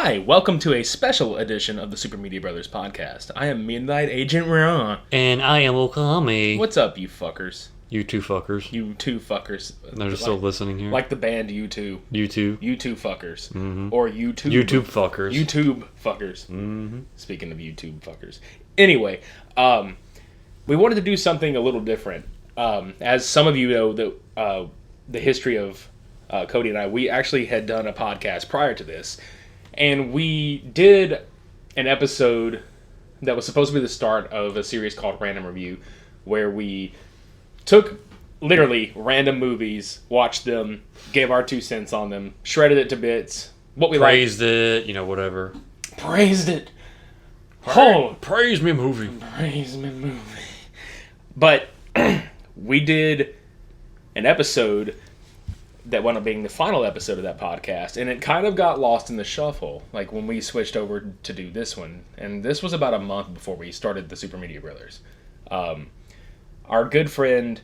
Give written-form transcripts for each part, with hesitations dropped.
Hi, welcome to a special edition of the Super Media Brothers podcast. I am Midnight Agent Ron. And I am Okami. What's up, you fuckers? You two fuckers. You two fuckers. They're still listening here. Like the band U2. U2. U2 fuckers. Mm-hmm. Or YouTube. YouTube fuckers. YouTube fuckers. Mm-hmm. Speaking of YouTube fuckers. Anyway, we wanted to do something a little different. As some of you know, the history of Cody and I, we actually had done a podcast prior to this. And we did an episode that was supposed to be the start of a series called Random Review, where we took literally random movies, watched them, gave our 2 cents on them, shredded it to bits, what we praised it, whatever. Praised it. Praise me movie. Praise me movie. But we did an episode that wound up being the final episode of that podcast, and it kind of got lost in the shuffle, like when we switched over to do this one. And this was about a month before we started the Super Media Brothers. Our good friend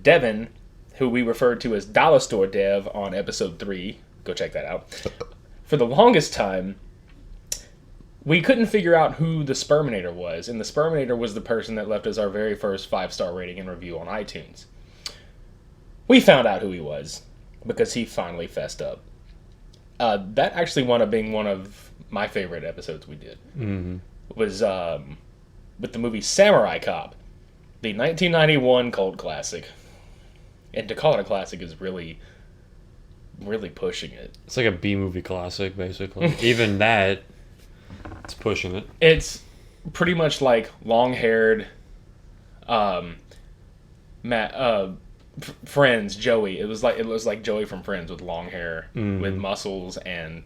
Devin, who we referred to as Dollar Store Dev on episode 3, go check that out. For the longest time, we couldn't figure out who the Sperminator was, and the Sperminator was the person that left us our very first 5-star rating and review on iTunes. We found out who he was because he finally fessed up. That actually wound up being one of my favorite episodes we did. Mm-hmm. It was with the movie Samurai Cop, the 1991 cult classic. And to call it a classic is really, really pushing it. It's like a B-movie classic, basically. Even that, it's pushing it. It's pretty much like long-haired Friends, Joey. It was like Joey from Friends with long hair, with muscles and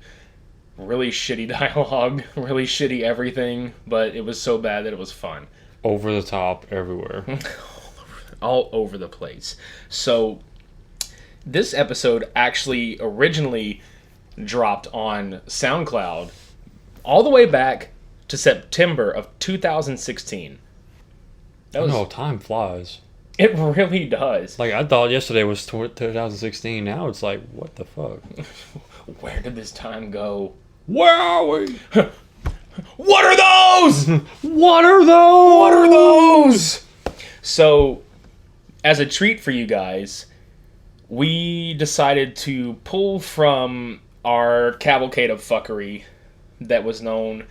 really shitty dialogue, really shitty everything, but it was so bad that it was fun. Over the top, everywhere. All over the place. So, this episode actually originally dropped on SoundCloud all the way back to September of 2016. Time flies. It really does. Like, I thought yesterday was 2016. Now it's like, what the fuck? Where did this time go? Where are we? What are those? What are those? What are those? So, as a treat for you guys, we decided to pull from our cavalcade of fuckery that was known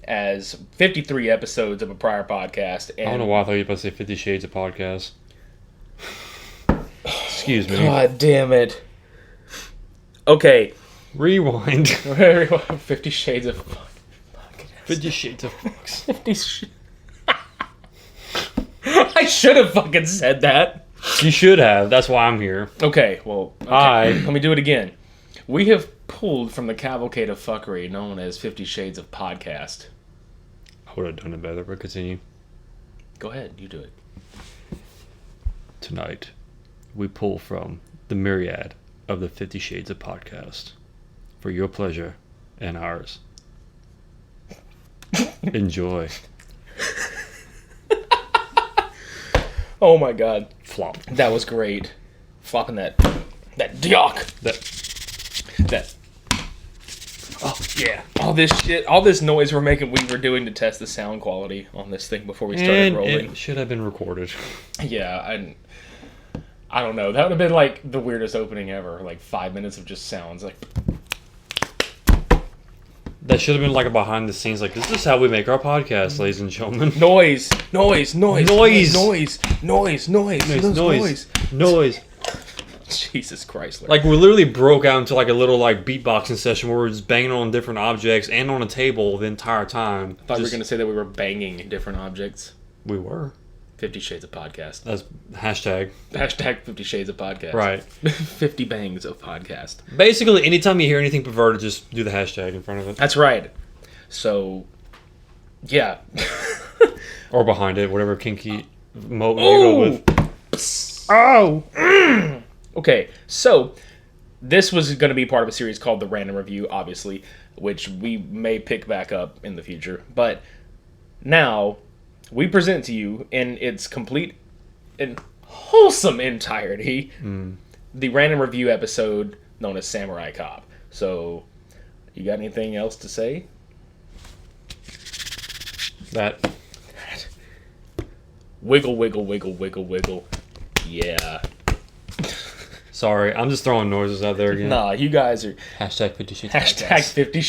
as 53 episodes of a prior podcast. And I don't know why I thought you were about to say 50 Shades of Podcast. Excuse me. God damn it. Okay. Rewind. 50 Shades of Podcast. 50 Shades of Fox. I should have fucking said that. You should have. That's why I'm here. Okay, well, let me do it again. We have pulled from the cavalcade of fuckery known as 50 Shades of Podcast. I would have done it better, but continue. Go ahead, you do it. Tonight, we pull from the myriad of the 50 Shades of Podcast for your pleasure and ours. Enjoy. Oh my god. Flop. That was great. Flopping that dioc. That. Oh, yeah. All this shit, all this noise we're making, we were doing to test the sound quality on this thing before we started rolling. It should have been recorded. Yeah, I don't know. That would have been like the weirdest opening ever. Like 5 minutes of just sounds. Like. That should have been like a behind the scenes, like, this is how we make our podcast, ladies and gentlemen. Noise. Jesus Christ. Like, we literally broke out into like a little like beatboxing session where we were just banging on different objects and on a table the entire time. I thought we were going to say that we were banging different objects. We were. 50 Shades of Podcast. That's hashtag. Hashtag 50 Shades of Podcast. Right. 50 bangs of podcast. Basically, anytime you hear anything perverted, just do the hashtag in front of it. That's right. So, yeah. Or behind it, whatever kinky mode you go with. Oh! Okay, so this was going to be part of a series called The Random Review, obviously, which we may pick back up in the future. But now, we present to you in its complete and wholesome entirety the Random Review episode known as Samurai Cop. So, You got anything else to say? That. Wiggle, wiggle, wiggle, wiggle, wiggle. Yeah. Sorry, I'm just throwing noises out there again. Nah, you guys are... Hashtag 50 Shades Hashtag 50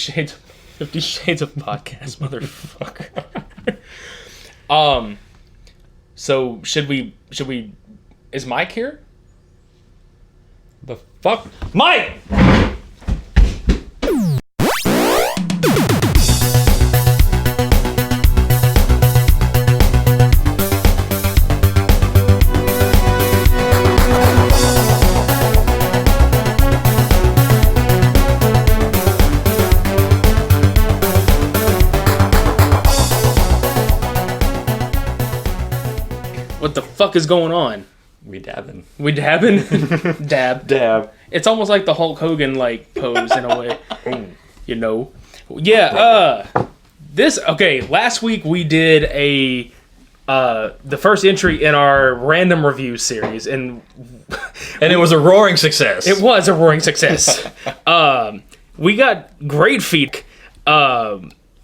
Shades of Podcast, motherfucker. So should we is Mike here? The fuck? Mike! What the fuck is going on? We dabbing. We dabbing? Dab. Dab. It's almost like the Hulk Hogan like pose in a way. You know? Yeah, last week we did the first entry in our random review series, and it was a roaring success. It was a roaring success. We got great feedback.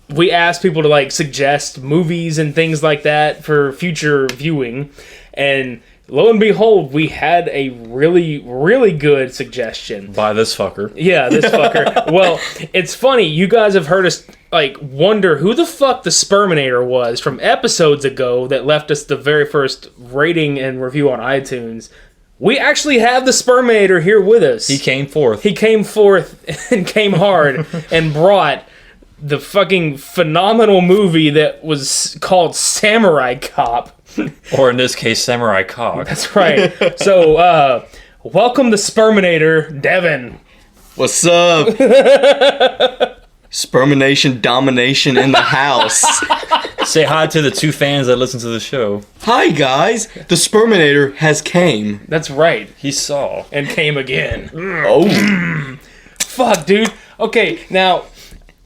We asked people to like suggest movies and things like that for future viewing, and lo and behold, we had a really, really good suggestion. By this fucker. Yeah, this fucker. Well, it's funny. You guys have heard us like wonder who the fuck the Sperminator was from episodes ago that left us the very first rating and review on iTunes. We actually have the Sperminator here with us. He came forth. He came forth and came hard and brought the fucking phenomenal movie that was called Samurai Cop. Or in this case, Samurai Cock. That's right. So, welcome the Sperminator, Devin. What's up? Spermination domination in the house. Say hi to the two fans that listen to the show. Hi guys, the Sperminator has came. That's right. He saw. And came again. Oh. Fuck, dude. Okay, now,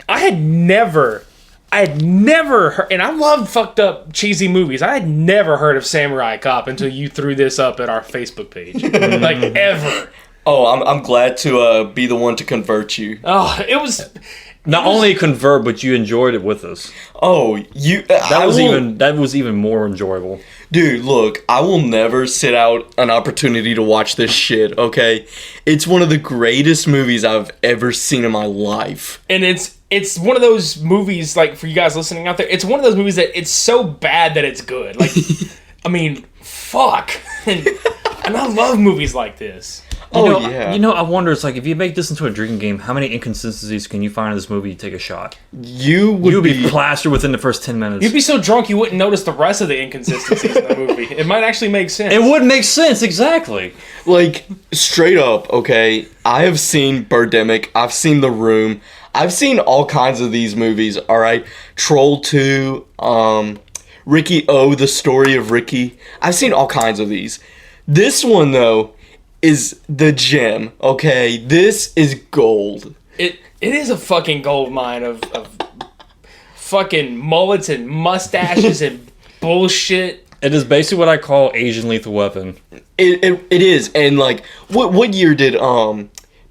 I had never heard, and I love fucked up cheesy movies. I had never heard of Samurai Cop until you threw this up at our Facebook page. Like, ever. Oh, I'm glad to be the one to convert you. Oh, it was... Not only convert, but you enjoyed it with us. Oh, you... That was even more enjoyable. Dude, look, I will never sit out an opportunity to watch this shit, okay? It's one of the greatest movies I've ever seen in my life. And it's one of those movies, like, for you guys listening out there, it's one of those movies that it's so bad that it's good. Like, I mean, fuck. And I love movies like this. Yeah. You know, I wonder, it's like, if you make this into a drinking game, how many inconsistencies can you find in this movie to take a shot? You'd be plastered within the first 10 minutes. You'd be so drunk you wouldn't notice the rest of the inconsistencies in the movie. It might actually make sense. It would make sense, exactly. Like, straight up, okay, I have seen Birdemic, I've seen The Room, I've seen all kinds of these movies, alright? Troll 2, Ricky O, The Story of Ricky. I've seen all kinds of these. This one, though, is the gem, okay? This is gold. It is a fucking gold mine of fucking mullets and mustaches and bullshit. It is basically what I call Asian Lethal Weapon. It is, and like, what year did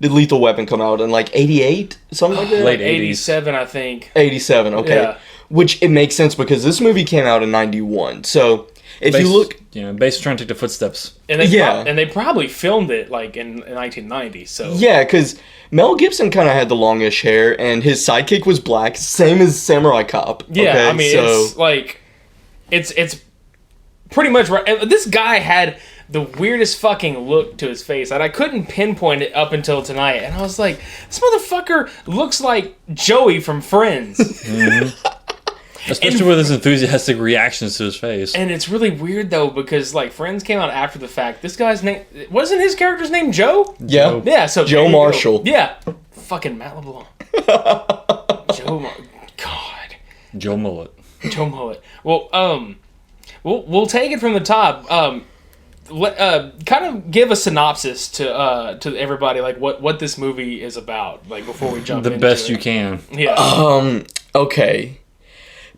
Lethal Weapon come out? In like 88? Something like that? Late 80s. 87, I think. 87, okay. Yeah. Which, it makes sense because this movie came out in 91, so... If you look... basically trying to take the footsteps. And they probably filmed it, like, in 1990, so... Yeah, because Mel Gibson kind of had the longish hair, and his sidekick was black, same as Samurai Cop. Yeah, okay? I mean, it's, like... It's pretty much right. And this guy had the weirdest fucking look to his face, and I couldn't pinpoint it up until tonight, and I was like, this motherfucker looks like Joey from Friends. Mm-hmm. Especially with his enthusiastic reactions to his face. And it's really weird, though, because, like, Friends came out after the fact. This guy's name... Wasn't his character's name Joe? Yeah. Yeah, so... Joe Marshall. Yeah. Fucking Matt LeBlanc. God. Joe Mullet. Joe Mullet. Well, we'll take it from the top. Kind of give a synopsis to everybody, like, what this movie is about, like, before we jump into it. The best you can. Yeah. Okay.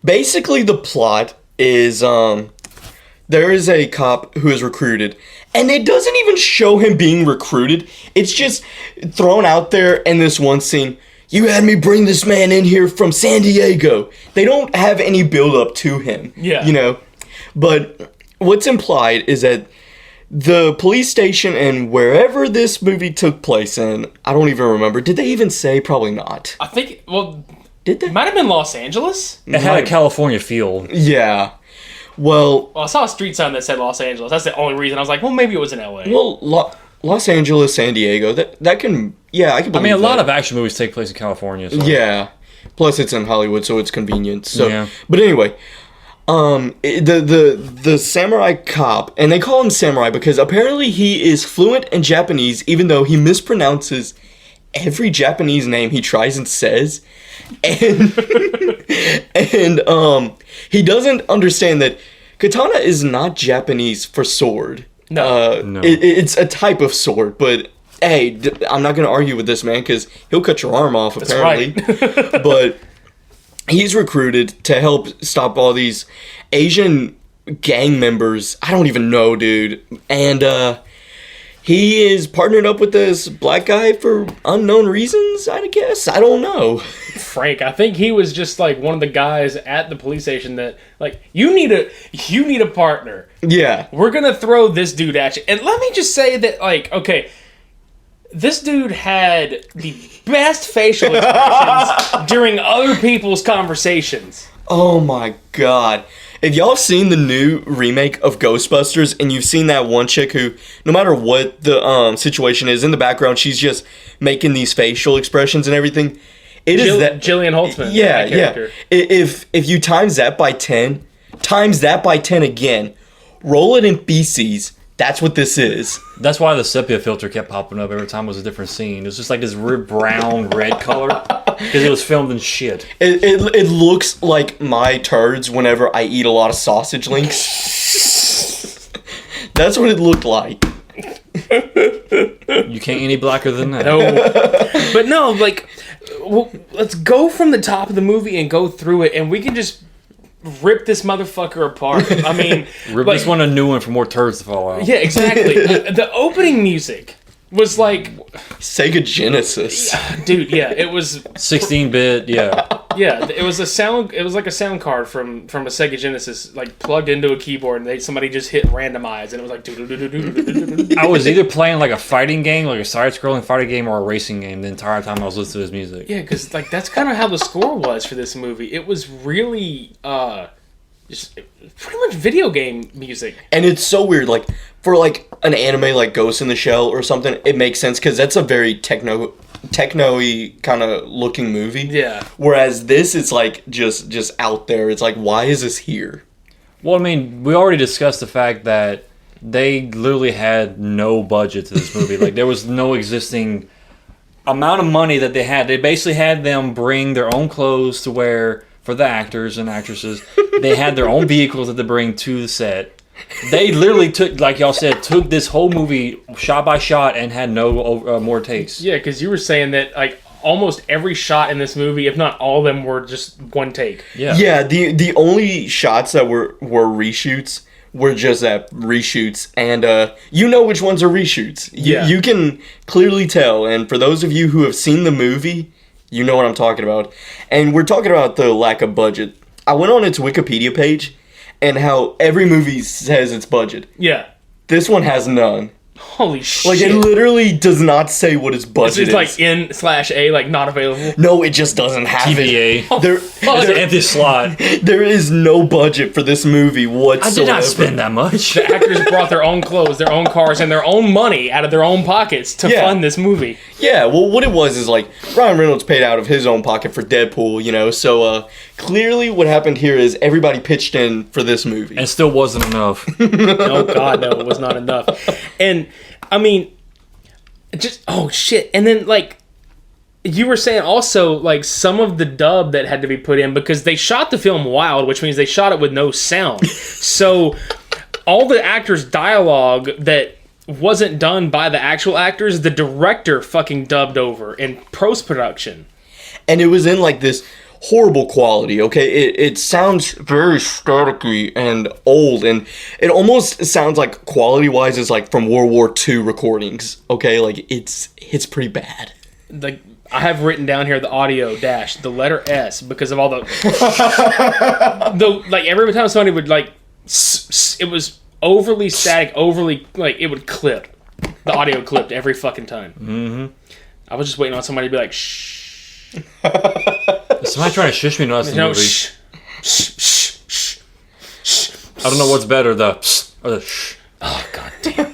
Basically, the plot is, there is a cop who is recruited, and it doesn't even show him being recruited. It's just thrown out there in this one scene. you had me bring this man in here from San Diego. They don't have any build up to him. Yeah. You know? But what's implied is that the police station and wherever this movie took place in, I don't even remember. Did they even say? Probably not. I think, well, Did they? it might have been Los Angeles. It had a California feel. Yeah. Well, Well, I saw a street sign that said Los Angeles. That's the only reason. I was like, well, maybe it was in LA. Los Angeles, San Diego, that can, yeah, I can believe I mean, a lot that. of action movies take place in California. So. Yeah. Plus, it's in Hollywood, so it's convenient. So, Yeah. But anyway, the samurai cop, and they call him samurai because apparently he is fluent in Japanese, even though he mispronounces every Japanese name he tries and says, and he doesn't understand that katana is not Japanese for sword. No. No. It's a type of sword, but hey, I'm not gonna argue with this man because he'll cut your arm off apparently. right. But he's recruited to help stop all these Asian gang members. I don't even know, dude. And he is partnered up with this black guy for unknown reasons, I guess. I don't know. Frank, I think he was just like one of the guys at the police station that, like, you need a partner. Yeah. We're gonna throw this dude at you. And let me just say that, like, okay, this dude had the best facial expressions during other people's conversations. Oh my god. If y'all have seen the new remake of Ghostbusters and you've seen that one chick who, no matter what the situation is, in the background, she's just making these facial expressions and everything. It is that Jillian Holtzman. Yeah, that yeah. character. If you times that by 10, times that by 10 again, roll it in feces, that's what this is. That's why the sepia filter kept popping up every time it was a different scene. It was just like this brown, red color because it was filmed in shit. It looks like my turds whenever I eat a lot of sausage links. That's what it looked like. You can't any blacker than that. No, but no, like, well, let's go from the top of the movie and go through it, and we can just rip this motherfucker apart. I mean, Rip like, this one a new one for more turds to fall out. yeah, exactly. The opening music was like, Sega Genesis. dude, yeah, it was 16-bit, yeah. Yeah, it was like a sound card from a Sega Genesis, like plugged into a keyboard, and somebody just hit randomize, and it was like. I was either playing like a fighting game, like a side-scrolling fighting game, or a racing game the entire time I was listening to his music. Yeah, because like that's kind of how the score was for this movie. It was really just pretty much video game music. And it's so weird, like, for like an anime like Ghost in the Shell or something, it makes sense because that's a very techno-y kind of looking movie. Yeah. Whereas this is like just out there. It's like, why is this here? Well, I mean, we already discussed the fact that they literally had no budget to this movie. Like, there was no existing amount of money that they had. They basically had them bring their own clothes to wear for the actors and actresses. They had their own vehicles that they bring to the set. They literally took, like y'all said, took this whole movie shot by shot and had no more takes. Yeah, because you were saying that like almost every shot in this movie, if not all of them, were just one take. Yeah. Yeah, the only shots that were reshoots were just that reshoots, and you know which ones are reshoots. Yeah. You can clearly tell, and for those of you who have seen the movie, you know what I'm talking about. And we're talking about the lack of budget. I went on its Wikipedia page, and how every movie says its budget. Yeah. This one has none. Holy shit. Like, it literally does not say what its budget It's is. like N/A, like not available. No, it just doesn't have TVA. it. There, It's an empty slot. there is no budget for this movie I whatsoever. did not spend that much. The actors brought their own clothes, their own cars, and their own money out of their own pockets to Yeah. fund this movie. Yeah, well, what it was is like Ryan Reynolds paid out of his own pocket for Deadpool, you know. So clearly, what happened here is everybody pitched in for this movie. And still wasn't enough. Oh god, no, it was not enough. And I mean, just oh shit. And then like you were saying also like some of the dub that had to be put in because they shot the film wild, which means they shot it with no sound. So all the actors' dialogue that wasn't done by the actual actors, the director fucking dubbed over in post-production. And it was in like this horrible quality, okay? It sounds very staticky and old, and it almost sounds like quality-wise is like from World War II recordings, okay? Like, it's pretty bad. Like I have written down here the audio dash, the letter S, because of all the like every time somebody would like, it was overly static, overly like it would clip. The audio clipped every fucking time. Mm-hmm. I was just waiting on somebody to be like, shh. Somebody trying to shush me in this movie. Shh, shh, shh, shh, shh. I don't know what's better, the or the shh. Oh, god damn.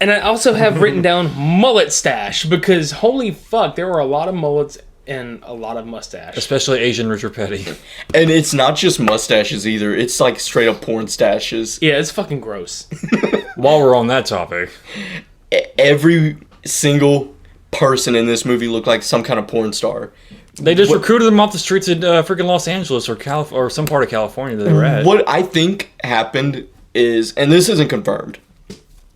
And I also have written down mullet stash because holy fuck, there were a lot of mullets and a lot of mustache. Especially Asian Richard Petty. And it's not just mustaches either. It's like straight up porn stashes. Yeah, it's fucking gross. While we're on that topic. Every single person in this movie looked like some kind of porn star. They just recruited them off the streets of freaking Los Angeles or some part of California that they were at. What I think happened is, and this isn't confirmed,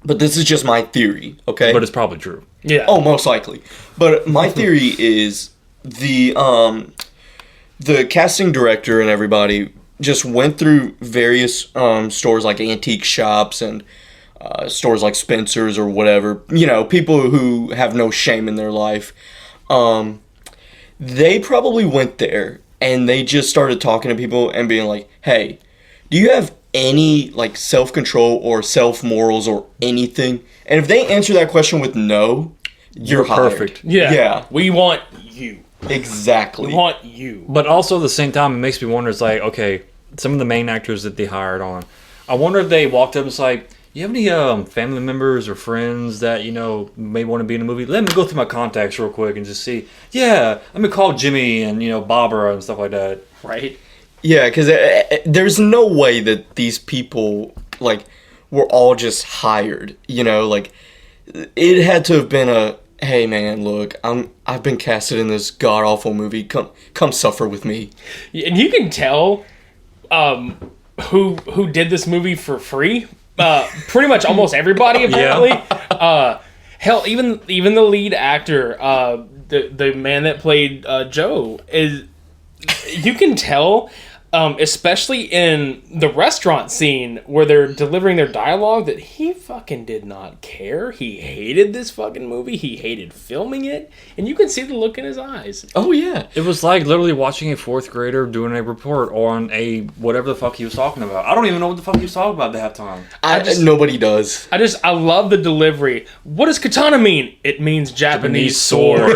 but this is just my theory, okay? But it's probably true. Yeah. Oh, most likely. But my theory is the casting director and everybody just went through various stores like antique shops and stores like Spencer's or whatever. You know, people who have no shame in their life. They probably went there and they just started talking to people and being like, hey, do you have any like self-control or self-morals or anything? And if they answer that question with no, you're hired. Perfect. Yeah. Yeah. We want you. Exactly. We want you. But also at the same time, it makes me wonder, it's like, okay, some of the main actors that they hired on, I wonder if they walked up and was like, you have any family members or friends that, you know, may want to be in a movie? Let me go through my contacts real quick and just see. Yeah, let me call Jimmy and, you know, Barbara and stuff like that. Right? Yeah, because there's no way that these people, like, were all just hired, you know? Like, it had to have been a, hey, man, look, I've been casted in this god-awful movie. Come suffer with me. And you can tell who did this movie for free. Pretty much almost everybody, apparently. Yeah. Hell, even the lead actor, the man that played Joe, is, you can tell, especially in the restaurant scene where they're delivering their dialogue, that he fucking did not care. He hated this fucking movie. He hated filming it. And you can see the look in his eyes. Oh, yeah. It was like literally watching a fourth grader doing a report on a whatever the fuck he was talking about. I don't even know what the fuck he was talking about at halftime. Nobody does. I love the delivery. What does katana mean? It means Japanese sword.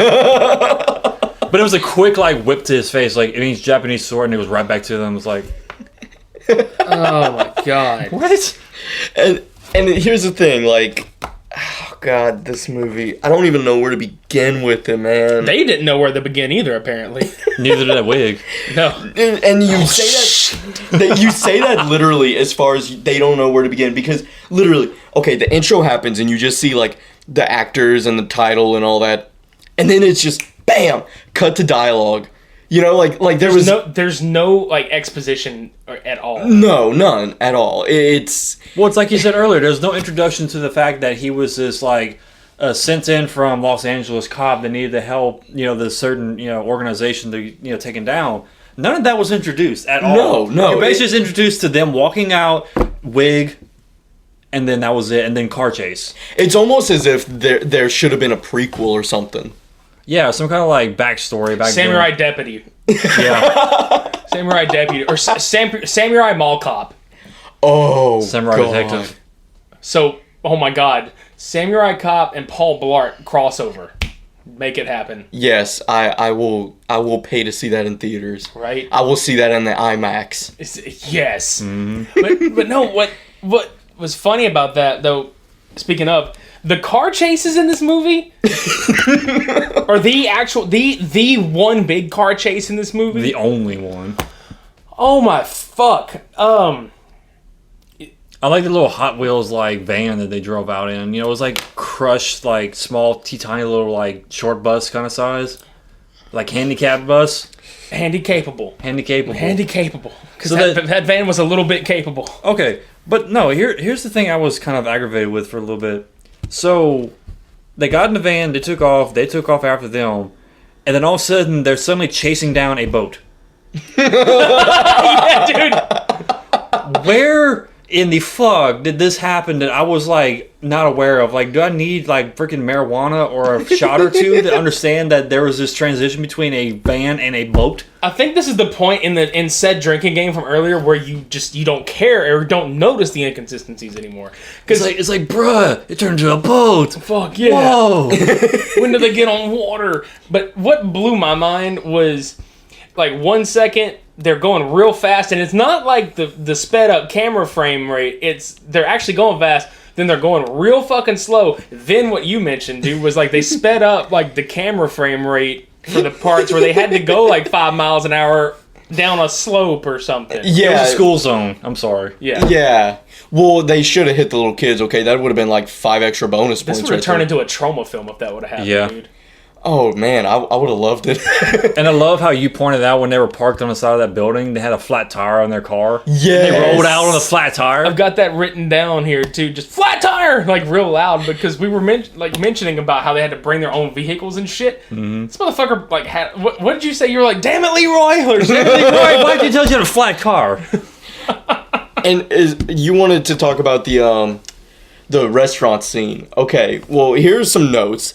But it was a quick, like, whip to his face. Like, it means Japanese sword, and it was right back to them. It was like... Oh, my God. What? And here's the thing, like... Oh, God, this movie... I don't even know where to begin with it, man. They didn't know where to begin either, apparently. Neither did that wig. No. And you say that you say that literally as far as they don't know where to begin. Because, literally, okay, the intro happens, and you just see, like, the actors and the title and all that. And then it's just... Bam! Cut to dialogue. You know, like there's no like exposition at all. No, none at all. It's like you said earlier. There's no introduction to the fact that he was this like sent in from Los Angeles cop that needed to help, you know, the certain, you know, organization to, you know, take him down. None of that was introduced at all. No. You're basically just introduced to them walking out, wig, and then that was it, and then car chase. It's almost as if there should have been a prequel or something. Yeah, some kind of like backstory back Samurai then. deputy. Yeah. Samurai deputy. Or Samurai mall cop. Oh, Samurai God. detective. So, oh my God. Samurai cop and Paul Blart crossover. Make it happen. Yes, I will pay to see that in theaters. Right? I will see that in the IMAX. Yes. Mm-hmm. But no, what was funny about that, though, speaking of, the car chases in this movie or the one big car chase in this movie. The only one. Oh my fuck. I like the little Hot Wheels like van that they drove out in. You know, it was like crushed, like small, tiny little like short bus kind of size, like handicapped bus. Handy-capable. Because So that van was a little bit capable. Okay, but no. Here's the thing I was kind of aggravated with for a little bit. So, they got in the van, they took off after them, and then all of a sudden, they're suddenly chasing down a boat. Yeah, dude. Where in the fuck did this happen that I was like not aware of? Like, do I need like freaking marijuana or a shot or two to understand that there was this transition between a van and a boat? I think this is the point in said drinking game from earlier where you don't care or don't notice the inconsistencies anymore. Because It's like, bruh, it turned into a boat. fuck yeah. Whoa. When do they get on water? But what blew my mind was like 1 second they're going real fast, and it's not like the sped up camera frame rate. They're actually going fast. Then they're going real fucking slow. Then what you mentioned, dude, was like they sped up like the camera frame rate for the parts where they had to go like 5 miles an hour down a slope or something. Yeah, it was a school zone. I'm sorry. Yeah. Yeah. Well, they should have hit the little kids. Okay, that would have been like 5 extra bonus points. This would have turned into a trauma film if that would have happened, Yeah. dude. Oh man, I would have loved it. And I love how you pointed out when they were parked on the side of that building, they had a flat tire on their car. Yes. They rolled out on a flat tire. I've got that written down here too, just flat tire, like real loud, because we were mentioning about how they had to bring their own vehicles and shit. Mm-hmm. This motherfucker like had what did you say? You were like, damn it, Leroy, or damn it, Leroy. Why did you tell you had a flat car? And you wanted to talk about the restaurant scene. Okay, well here's some notes.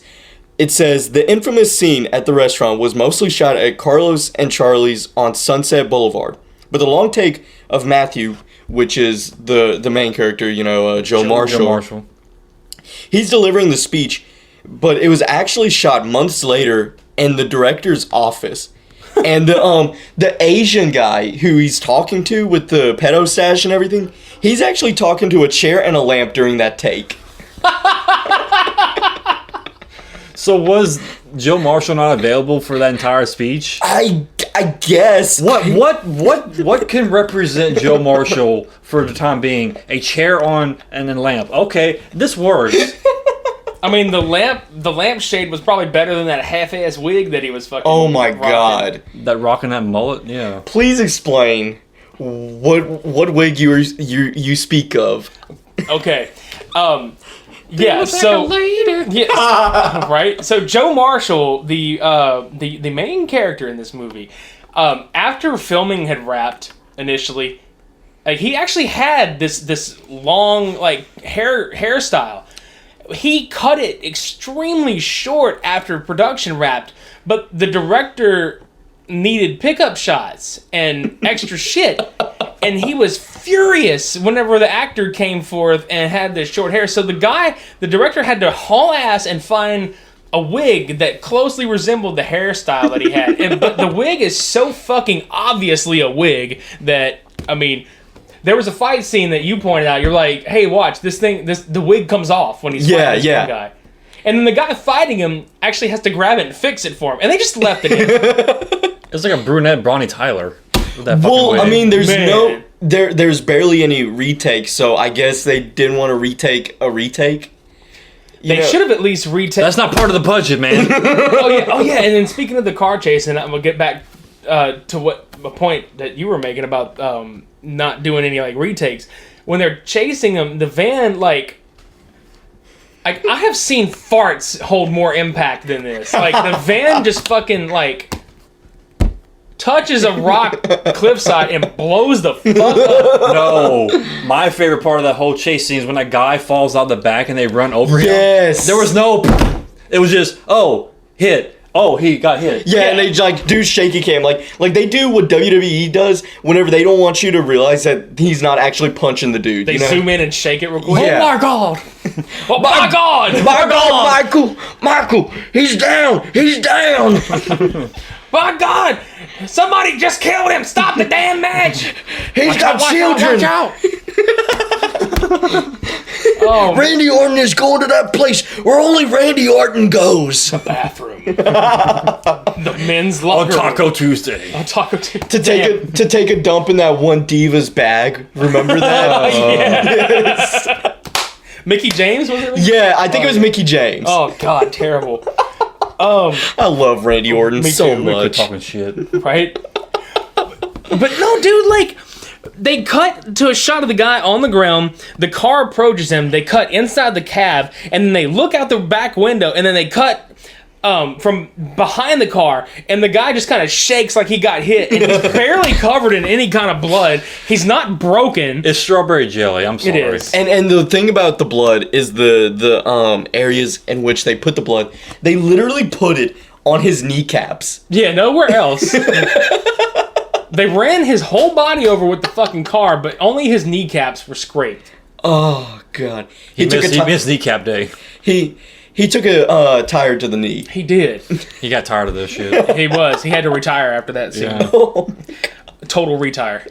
It says, the infamous scene at the restaurant was mostly shot at Carlos and Charlie's on Sunset Boulevard. But the long take of Matthew, which is the main character, Joe Marshall, he's delivering the speech, but it was actually shot months later in the director's office. And the Asian guy who he's talking to with the pedo stash and everything, he's actually talking to a chair and a lamp during that take. So was Joe Marshall not available for that entire speech? I guess. What can represent Joe Marshall for the time being? A chair on and a lamp. Okay, this works. I mean, the lampshade was probably better than that half-ass wig that he was fucking. Oh my rocking. god! That rocking that mullet, yeah. Please explain what wig you speak of. Okay. Yeah, so yeah, right. So Joe Marshall, the main character in this movie, after filming had wrapped initially, like he actually had this long like hairstyle. He cut it extremely short after production wrapped, but the director needed pickup shots and extra shit. And he was furious whenever the actor came forth and had this short hair. So the director had to haul ass and find a wig that closely resembled the hairstyle that he had. But the wig is so fucking obviously a wig that, I mean, there was a fight scene that you pointed out. You're like, hey, watch, the wig comes off when he's fighting this one guy. And then the guy fighting him actually has to grab it and fix it for him. And they just left it in. It's like a brunette Bonnie Tyler. Well, I mean, there's barely any retakes, so I guess they didn't want to retake a retake. They should have at least retaken. That's not part of the budget, man. Oh yeah. And then speaking of the car chase, and I'm gonna get back to a point that you were making about not doing any like retakes. When they're chasing them, the van like I have seen farts hold more impact than this. Like the van just fucking like touches a rock cliffside and blows the fuck up. No. My favorite part of that whole chase scene is when that guy falls out the back and they run over him. Yes. There was no... It was just, hit. Oh, he got hit. Yeah, and they like do shaky cam. Like they do what WWE does whenever they don't want you to realize that he's not actually punching the dude. They zoom in and shake it real quick. Yeah. Oh my god! Oh my god! My god, Michael! He's down! He's down! My god! Somebody just killed him! Stop the damn match! He's got children! Watch out! Oh, Randy Orton is going to that place where only Randy Orton goes. bathroom. The men's locker On Taco Tuesday. On Taco Tuesday. To take a dump in that one diva's bag. Remember that? Yes. Mickey James, was it? Yeah, I think it was Mickey James. Oh god, terrible. I love Randy Orton so too. much. Talking shit. Right? But no, dude, like, they cut to a shot of the guy on the ground, the car approaches him, they cut inside the cab, and then they look out the back window, and then they cut from behind the car, and the guy just kind of shakes like he got hit, and he's barely covered in any kind of blood. He's not broken. It's strawberry jelly. I'm sorry. It is. And the thing about the blood is the areas in which they put the blood. They literally put it on his kneecaps. Yeah, nowhere else. They ran his whole body over with the fucking car, but only his kneecaps were scraped. Oh god, He missed kneecap day. He took a tire to the knee. He did. He got tired of this shit. He was. He had to retire after that scene. Yeah. Total retire.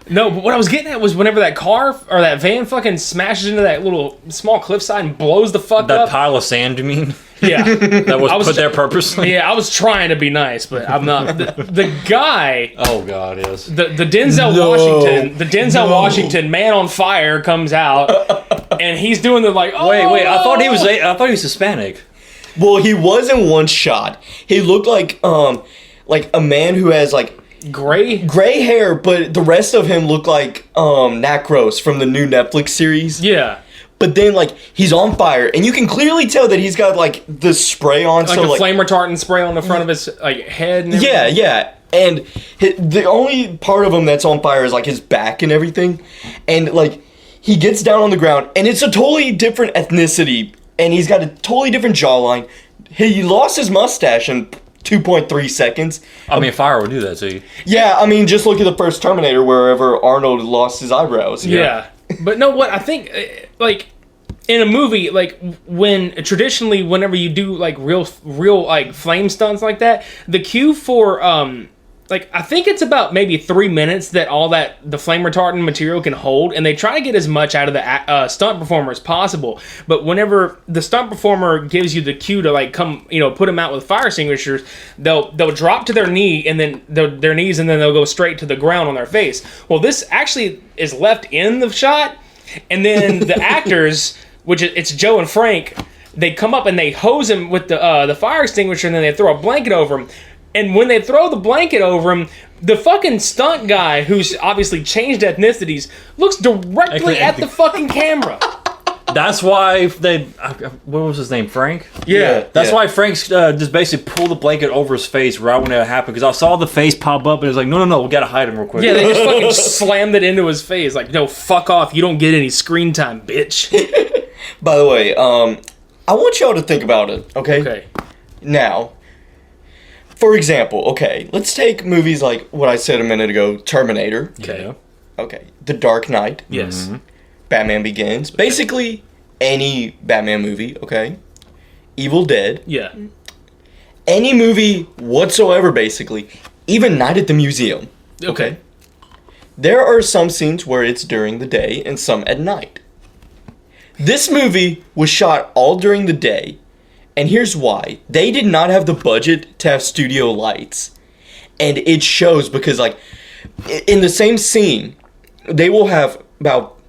No, but what I was getting at was whenever that car or that van fucking smashes into that little small cliffside and blows the fuck That up. pile of sand, you mean? Yeah. That was put there purposely? Yeah, I was trying to be nice, but I'm not. The guy, Oh, God, yes. the Denzel Washington man on fire comes out, and he's doing the like. Oh, Wait, I thought he was Hispanic. Well, he was in one shot. He looked like a man who has like gray hair, but the rest of him looked like Nacros from the new Netflix series. Yeah. But then, like, he's on fire, and you can clearly tell that he's got, like, the spray on. Like a flame retardant spray on the front of his like head and everything. Yeah. And the only part of him that's on fire is, like, his back and everything. And, like, he gets down on the ground, and it's a totally different ethnicity, and he's got a totally different jawline. He lost his mustache in 2.3 seconds. I mean, fire would do that to you. Yeah, I mean, just look at the first Terminator, wherever Arnold lost his eyebrows. Yeah. But no, what I think, like, in a movie, like, traditionally, whenever you do, like, real, like, flame stunts like that, the cue for, like, I think it's about maybe 3 minutes that the flame retardant material can hold, and they try to get as much out of the stunt performer as possible. But whenever the stunt performer gives you the cue to, like, come, put them out with fire extinguishers, they'll drop to their knee, and then their knees, and then they'll go straight to the ground on their face. Well, this actually is left in the shot, and then the actors, which it's Joe and Frank, they come up and they hose him with the fire extinguisher, and then they throw a blanket over him. And when they throw the blanket over him, the fucking stunt guy, who's obviously changed ethnicities, looks directly at the fucking camera. That's why what was his name, Frank? Yeah. That's why Frank's just basically pulled the blanket over his face right when it happened, because I saw the face pop up and it was like, no, we gotta hide him real quick. Yeah, they just fucking slammed it into his face. Like, no, fuck off. You don't get any screen time, bitch. By the way, I want y'all to think about it, okay? Okay. Now, for example, okay, let's take movies like what I said a minute ago, Terminator. Okay. Okay, The Dark Knight. Yes. Mm-hmm. Batman Begins. Basically, any Batman movie, okay? Evil Dead. Yeah. Any movie whatsoever, basically. Even Night at the Museum. Okay. There are some scenes where it's during the day and some at night. This movie was shot all during the day, and here's why. They did not have the budget to have studio lights. And it shows because, like, in the same scene, they will have about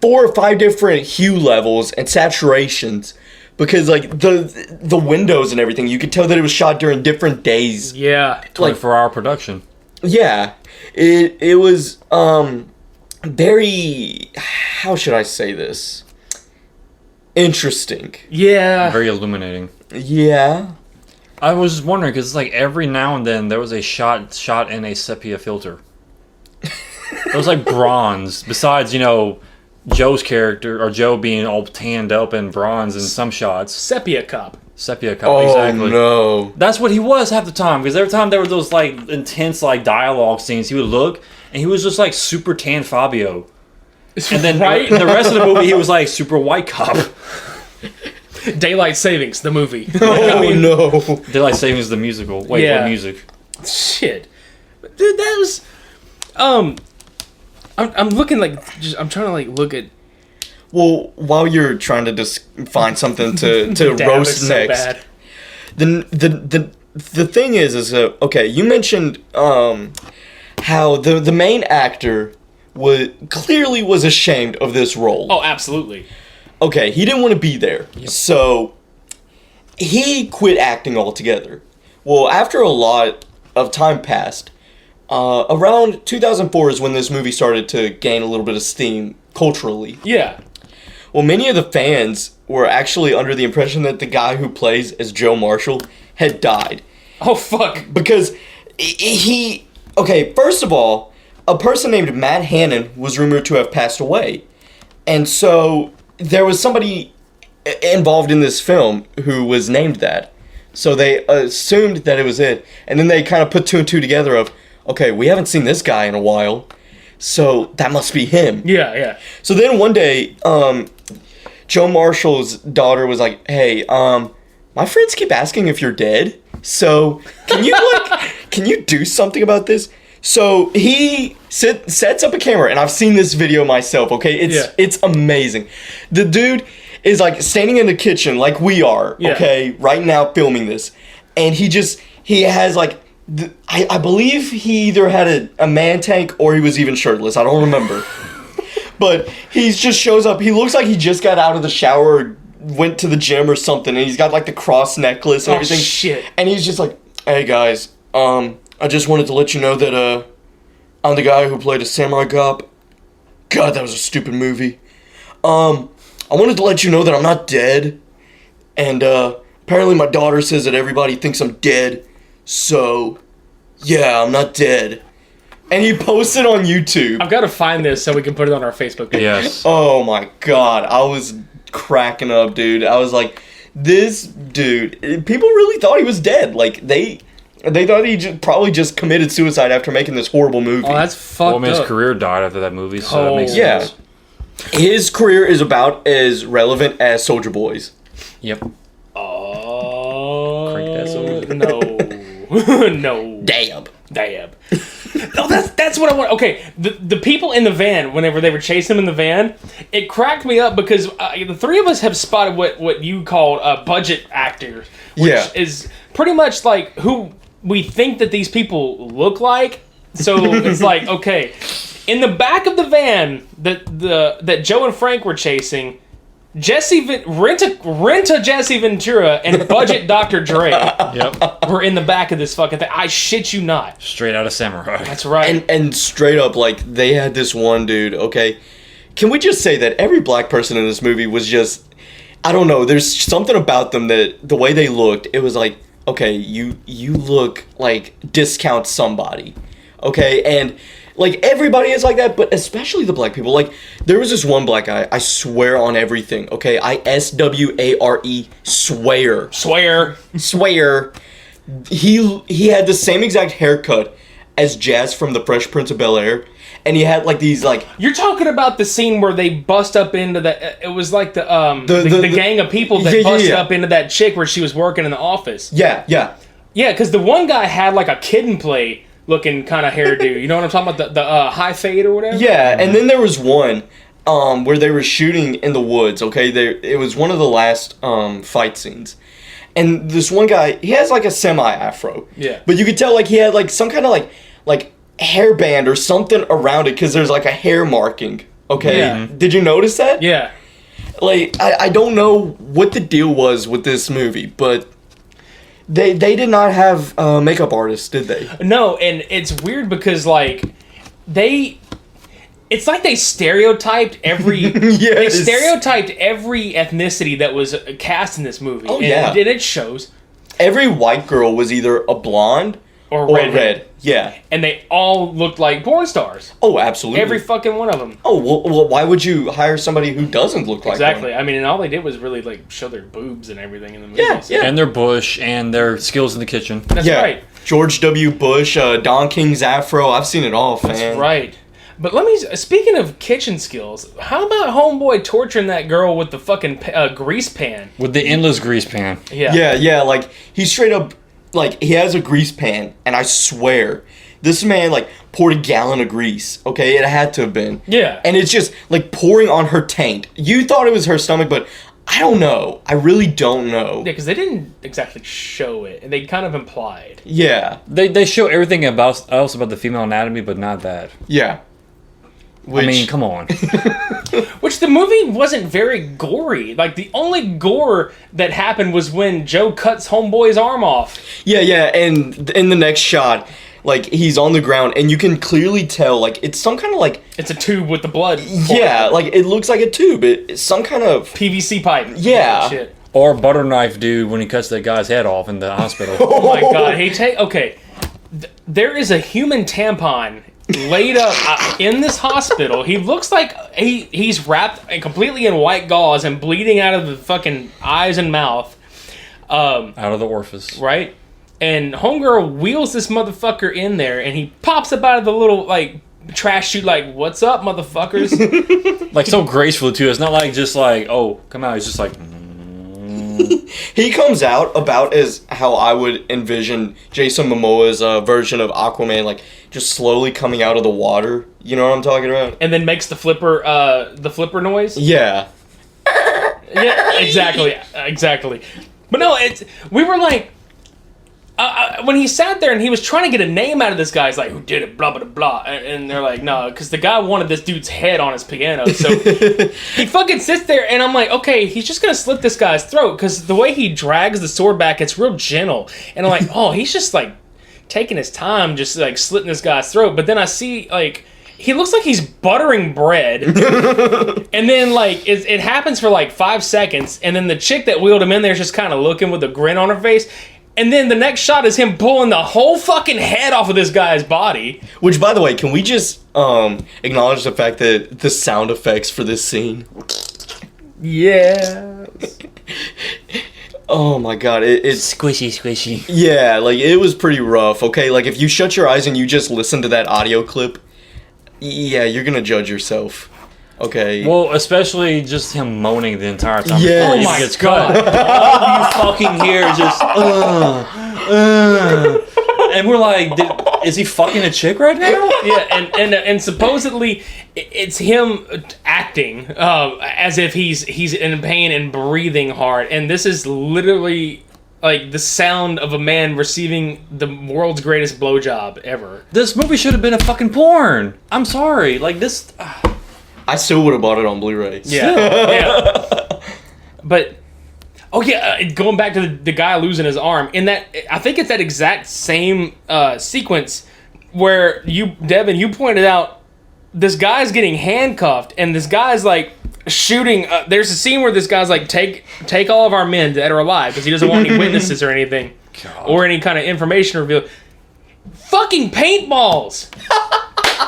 4 or 5 different hue levels and saturations because, like, the windows and everything, you could tell that it was shot during different days. Yeah. 24-hour production. Yeah. It was very, how should I say this? Interesting. Yeah. Very illuminating. Yeah. I was wondering, because it's like every now and then there was a shot in a sepia filter. It was like bronze. Besides, Joe's character, or Joe being all tanned up in bronze in some shots. Sepia cup. Sepia cup, Oh, exactly. no. That's what he was half the time, because every time there were those like intense like dialogue scenes, he would look, and he was just like super tan Fabio. And then Right? the rest of the movie, he was like super white cop. Daylight Savings, the movie. Oh, no. Daylight Savings, the musical. Wait, Yeah. what music? Shit. Dude, that was... I'm looking like... I'm trying to like look at... Well, while you're trying to just find something to Damn, roast it's so next, bad. the thing is okay, you mentioned how the main actor clearly was ashamed of this role. Oh, absolutely. Okay, he didn't want to be there, so he quit acting altogether. Well, after a lot of time passed, around 2004 is when this movie started to gain a little bit of steam culturally. Yeah. Well, many of the fans were actually under the impression that the guy who plays as Joe Marshall had died. Oh, fuck. Because he... Okay, first of all, a person named Matt Hannon was rumored to have passed away. And so there was somebody involved in this film who was named that. So they assumed that it was it. And then they kind of put two and two together of, okay, we haven't seen this guy in a while, so that must be him. Yeah, yeah. So then one day, Joe Marshall's daughter was like, hey, my friends keep asking if you're dead. So can you do something about this? So he sets up a camera, and I've seen this video myself, okay? It's amazing. The dude is like standing in the kitchen like we are, okay, right now filming this. And he has like, I believe he either had a man tank or he was even shirtless. I don't remember. But he just shows up. He looks like he just got out of the shower or went to the gym or something. And he's got like the cross necklace and everything. Shit. And he's just like, hey guys, I just wanted to let you know that I'm the guy who played a samurai cop. God, that was a stupid movie. I wanted to let you know that I'm not dead. And apparently my daughter says that everybody thinks I'm dead. So, yeah, I'm not dead. And he posted on YouTube. I've got to find this so we can put it on our Facebook page. Yes. Oh my god, I was cracking up, dude. I was like, this dude, people really thought he was dead. Like, they thought he probably just committed suicide after making this horrible movie. Oh, that's fucked Well, his up. career died after that movie, so that makes Yeah. sense. His career is about as relevant as Soldier Boy's. Yep. Oh. Crank that soldier. No. No. Damn. No, that's what I want. Okay, the people in the van, whenever they were chasing him in the van, it cracked me up because the three of us have spotted what you call budget actors, which is pretty much like who we think that these people look like. So it's like, okay, in the back of the van that Joe and Frank were chasing, rent a Jesse Ventura and budget Dr. Dre Yep. were in the back of this fucking thing. I shit you not. Straight out of Samurai. That's right. And straight up, like, they had this one dude, okay? Can we just say that every black person in this movie was just, I don't know, there's something about them that the way they looked, it was like, okay, you look like discount somebody, okay? And like, everybody is like that, but especially the black people. Like, there was this one black guy, I swear on everything, okay? I-S-W-A-R-E, swear. Swear. He had the same exact haircut as Jazz from The Fresh Prince of Bel-Air, and he had, like, these, like... You're talking about the scene where they bust up into that... It was like the gang of people that busted up into that chick where she was working in the office. Yeah. Yeah, because the one guy had, like, a Kid and Play looking kind of hairdo. You know what I'm talking about? The high fade or whatever? Yeah, and then there was one where they were shooting in the woods, okay? It was one of the last fight scenes. And this one guy, he has like a semi-afro. Yeah. But you could tell like he had like some kind of like hairband or something around it because there's like a hair marking, okay? Yeah. Did you notice that? Yeah. Like, I don't know what the deal was with this movie, but... They did not have makeup artists, did they? No, and it's weird because, like, it's like they stereotyped every... Yes. They stereotyped every ethnicity that was cast in this movie. Oh, yeah. And it shows. Every white girl was either a blonde or red. Yeah. And they all looked like porn stars. Oh, absolutely. Every fucking one of them. Oh, well, why would you hire somebody who doesn't look like Exactly. one? I mean, and all they did was really, like, show their boobs and everything in the movie. Yeah. And their bush and their skills in the kitchen. That's right. George W. Bush, Don King's afro. I've seen it all, fam. That's right. But speaking of kitchen skills, how about homeboy torturing that girl with the fucking grease pan? With the endless grease pan. Yeah. Like, he straight up, like, he has a grease pan, and I swear, this man, like, poured a gallon of grease, okay? It had to have been. Yeah. And it's just, like, pouring on her taint. You thought it was her stomach, but I don't know. I really don't know. Yeah, because they didn't exactly show it. They kind of implied. Yeah. They show everything else about the female anatomy, but not that. Yeah. I mean, come on. Which the movie wasn't very gory. Like, the only gore that happened was when Joe cuts homeboy's arm off. Yeah, and in the next shot, Like, he's on the ground, and you can clearly tell, like, it's some kind of, like... It's a tube with the blood. Yeah, like, it looks like a tube. It's some kind of... PVC pipe. Yeah. Shit. Or butter knife dude when he cuts that guy's head off in the hospital. Oh my god. Okay. There is a human tampon laid up in this hospital. He looks like he's wrapped completely in white gauze and bleeding out of the fucking eyes and mouth. Out of the orifice. Right? And homegirl wheels this motherfucker in there, and he pops up out of the little, like, trash chute, like, what's up, motherfuckers? Like, so gracefully, too. It's not like, just like, oh, come out. He's just like... He comes out about as how I would envision Jason Momoa's version of Aquaman, like, just slowly coming out of the water. You know what I'm talking about? And then makes the flipper noise? Yeah. Yeah, exactly. But no, we were like... when he sat there and he was trying to get a name out of this guy, he's like, who did it, blah, blah, blah. And they're like, no, because the guy wanted this dude's head on his piano. So he fucking sits there, and I'm like, okay, he's just going to slit this guy's throat, because the way he drags the sword back, it's real gentle. And I'm like, oh, he's just, like, taking his time, just, like, slitting this guy's throat. But then I see, like... He looks like he's buttering bread. And then, like, it happens for, like, 5 seconds. And then the chick that wheeled him in there is just kind of looking with a grin on her face. And then the next shot is him pulling the whole fucking head off of this guy's body. Which, by the way, can we just acknowledge the fact that the sound effects for this scene? Yeah. Oh my god, it's... Squishy. Yeah, like, it was pretty rough, okay? Like, if you shut your eyes and you just listen to that audio clip... Yeah, you're gonna judge yourself. Okay. Well, especially just him moaning the entire time. Yeah. Before he Oh my gets cut. All you fucking hear is just, And we're like, is he fucking a chick right now? Yeah, and supposedly it's him acting as if he's in pain and breathing hard. And this is literally... like, the sound of a man receiving the world's greatest blowjob ever. This movie should have been a fucking porn. I'm sorry. Like, this... I still would have bought it on Blu-ray. Yeah. But... Oh, yeah, going back to the guy losing his arm. In that... I think it's that exact same sequence where Devin, you pointed out this guy's getting handcuffed, and this guy's, like... shooting there's a scene where this guy's like, take all of our men that are alive, because he doesn't want any witnesses or anything. God. Or any kind of information revealed. Fucking paintballs.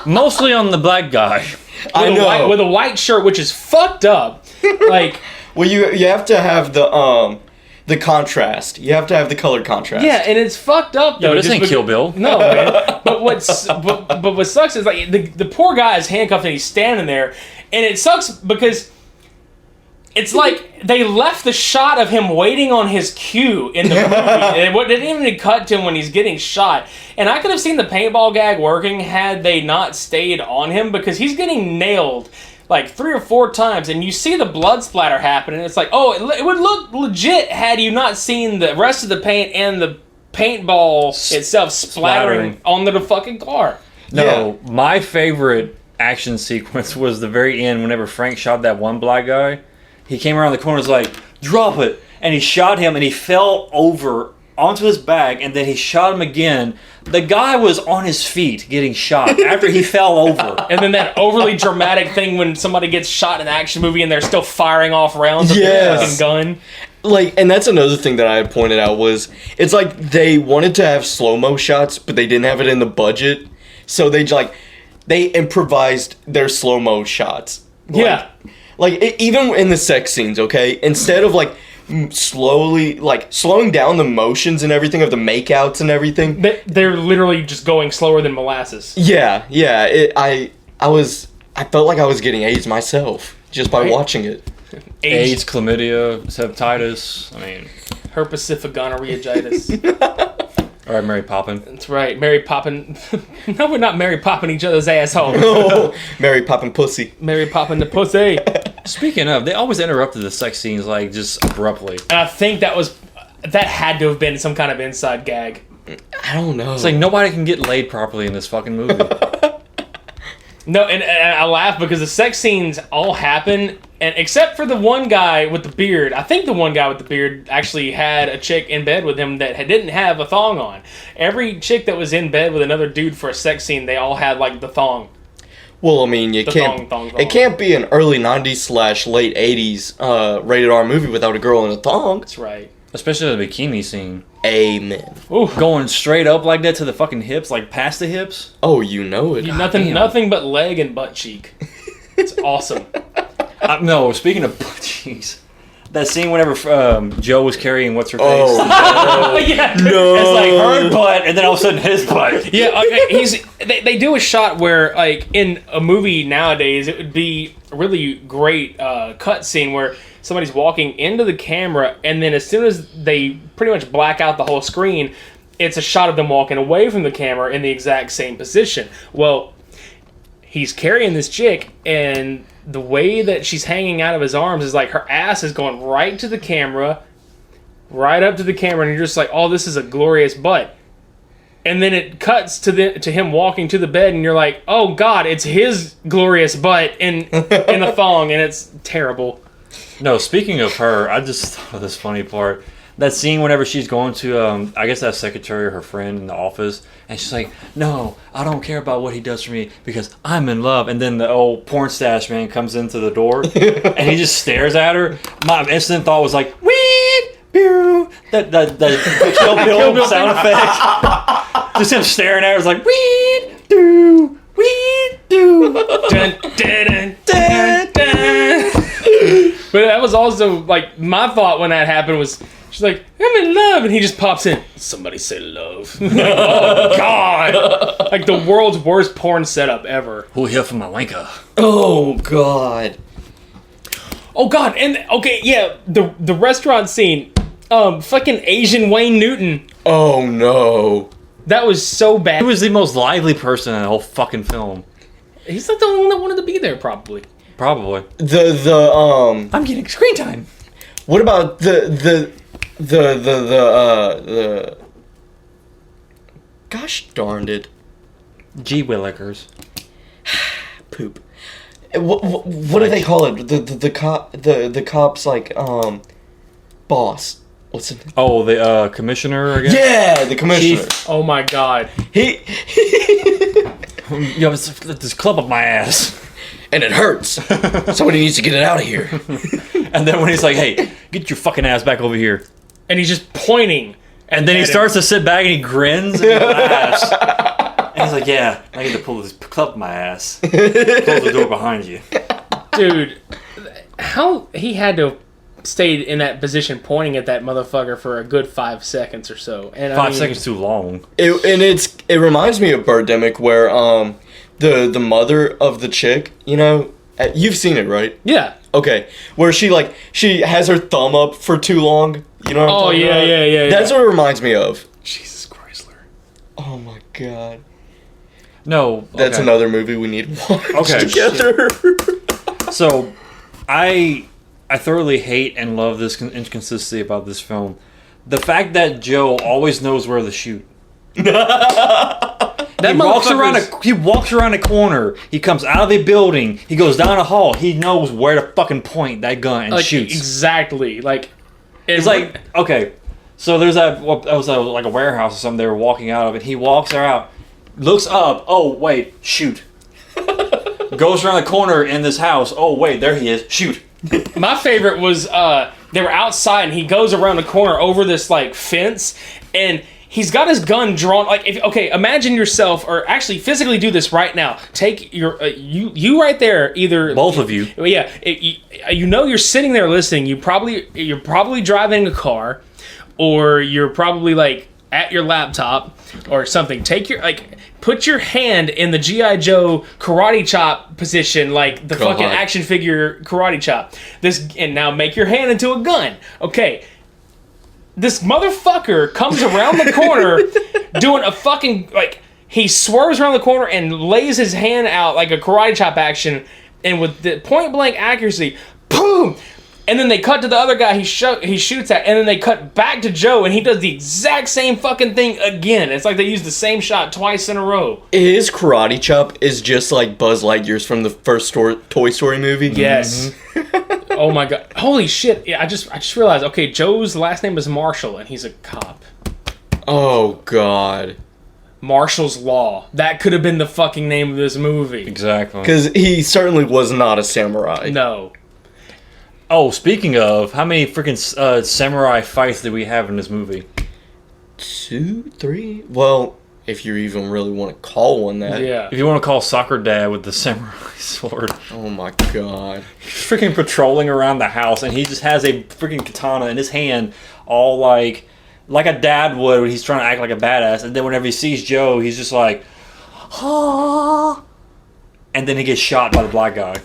Mostly on the black guy. With a white shirt, which is fucked up. Like, well, you have to have the contrast. You have to have the color contrast. Yeah, and it's fucked up though. Yo, this ain't Kill Bill. No, man. But what sucks is, like, the poor guy is handcuffed and he's standing there. And it sucks because it's like they left the shot of him waiting on his cue in the movie. They didn't even cut to him when he's getting shot. And I could have seen the paintball gag working had they not stayed on him, because he's getting nailed like 3 or 4 times. And you see the blood splatter happen. And it's like, oh, it would look legit had you not seen the rest of the paint and the paintball itself splattering onto the fucking car. No, my favorite action sequence was the very end. Whenever Frank shot that one black guy, he came around the corner and was like, drop it, and he shot him and he fell over onto his back, and then he shot him again. The guy was on his feet getting shot after he fell over. And then that overly dramatic thing when somebody gets shot in an action movie and they're still firing off rounds of their fucking gun. Like, and that's another thing that I had pointed out was, it's like they wanted to have slow-mo shots, but they didn't have it in the budget, so they improvised their slow-mo shots. Even in the sex scenes, okay? Instead of, like, slowly, like, slowing down the motions and everything of the makeouts and everything. They're literally just going slower than molasses. Yeah. I felt like I was getting AIDS myself just by watching it. AIDS, chlamydia, hepatitis, I mean... Herpes, gonorrheitis. All right, Mary Poppin. That's right, Mary Poppin. No, we're not Mary Poppin each other's assholes. No, Mary Poppin pussy. Mary Poppin the pussy. Speaking of, they always interrupted the sex scenes, like, just abruptly. And I think that had to have been some kind of inside gag. I don't know. It's like nobody can get laid properly in this fucking movie. No, and I laugh because the sex scenes all happen, And except for the one guy with the beard, I think the one guy with the beard actually had a chick in bed with him that didn't have a thong on. Every chick that was in bed with another dude for a sex scene, they all had like the thong. Well, I mean, you can't. Thong. It can't be an early '90s / late '80s rated R movie without a girl in a thong. That's right. Especially the bikini scene. Amen. Ooh. Going straight up like that to the fucking hips, like past the hips. Oh, you know it. Nothing but leg and butt cheek. It's awesome. No, speaking of butt cheeks, that scene whenever Joe was carrying what's her face. Oh, Yeah. no. It's like her butt, and then all of a sudden his butt. Yeah, they do a shot where, like, in a movie nowadays, it would be a really great cut scene where somebody's walking into the camera, and then as soon as they pretty much black out the whole screen, it's a shot of them walking away from the camera in the exact same position. Well, he's carrying this chick, and the way that she's hanging out of his arms is like her ass is going right to the camera, right up to the camera, and you're just like, oh, this is a glorious butt. And then it cuts to him walking to the bed, and you're like, oh god, it's his glorious butt in a thong, and it's terrible. No, speaking of her, I just thought of this funny part. That scene whenever she's going to, I guess that secretary or her friend in the office, and she's like, no, I don't care about what he does for me because I'm in love. And then the old porn stash man comes into the door, and he just stares at her. My instant thought was like, weed, pew, that Kill Bill sound effect. Just him staring at her, was like, weed, do, weed, do. Dun, dun, dun, dun, dun. But that was also, like, my thought when that happened was, she's like, I'm in love, and he just pops in. Somebody say love. Like, oh, God. Like, the world's worst porn setup ever. Who here for my wanker? Oh, God. Oh, God, and, okay, yeah, the restaurant scene, fucking Asian Wayne Newton. Oh, no. That was so bad. He was the most lively person in the whole fucking film. He's not the only one that wanted to be there, probably. Probably. I'm getting screen time. What about the gosh darned it. Gee willikers. Poop. What do they call it? The cop's like boss. What's it? Oh, the commissioner again? Yeah, the commissioner. Chief. Oh, my God. He Yo, this club up my ass. and it hurts. Somebody needs to get it out of here. And then when he's like, hey, get your fucking ass back over here. And he's just pointing. And then he starts to sit back and he grins and he laughs. And he's like, yeah, I get to pull this club up my ass. Close the door behind you. Dude, how he had to stayed in that position pointing at that motherfucker for a good 5 seconds or so. And 5 seconds too long. It reminds me of Birdemic where the mother of the chick, you know, you've seen it, right? Yeah. Okay, where she has her thumb up for too long. You know what I'm talking about? Yeah. That's what it reminds me of. Jesus Chrysler. Oh my god. No. That's okay. another movie we need to watch Okay. together. So, I thoroughly hate and love this inconsistency about this film. The fact that Joe always knows where to shoot. He walks around a corner. He comes out of the building. He goes down a hall. He knows where to fucking point that gun and shoots. Exactly. Like, it's like, okay, so there's that was like a warehouse or something they were walking out of, and he walks out, looks up, oh wait, shoot. Goes around the corner in this house, oh wait, there he is, shoot. My favorite was they were outside and he goes around the corner over this like fence and he's got his gun drawn. Like, imagine yourself, or actually physically do this right now. Take your you right there. Either both of you. Yeah, you're sitting there listening. You're probably driving a car, or you're probably like at your laptop or something. Put your hand in the G.I. Joe karate chop position, like the fucking action figure karate chop. And now make your hand into a gun. Okay. This motherfucker comes around the corner doing a fucking, he swerves around the corner and lays his hand out like a karate chop action, and with the point blank accuracy, boom! And then they cut to the other guy he shoots at, and then they cut back to Joe, and he does the exact same fucking thing again. It's like they used the same shot twice in a row. His karate chop is just like Buzz Lightyear's from the first Toy Story movie. Yes. Oh my god! Holy shit! Yeah, I just realized. Okay, Joe's last name is Marshall, and he's a cop. Oh god. Marshall's Law. That could have been the fucking name of this movie. Exactly. Because he certainly was not a samurai. No. Oh, speaking of, how many freaking samurai fights did we have in this movie? 2, 3? Well, if you even really want to call one that. Yeah. If you want to call Soccer Dad with the samurai sword. Oh my god. He's freaking patrolling around the house, and he just has a freaking katana in his hand, all like a dad would when he's trying to act like a badass. And then whenever he sees Joe, he's just like, ah. And then he gets shot by the black guy.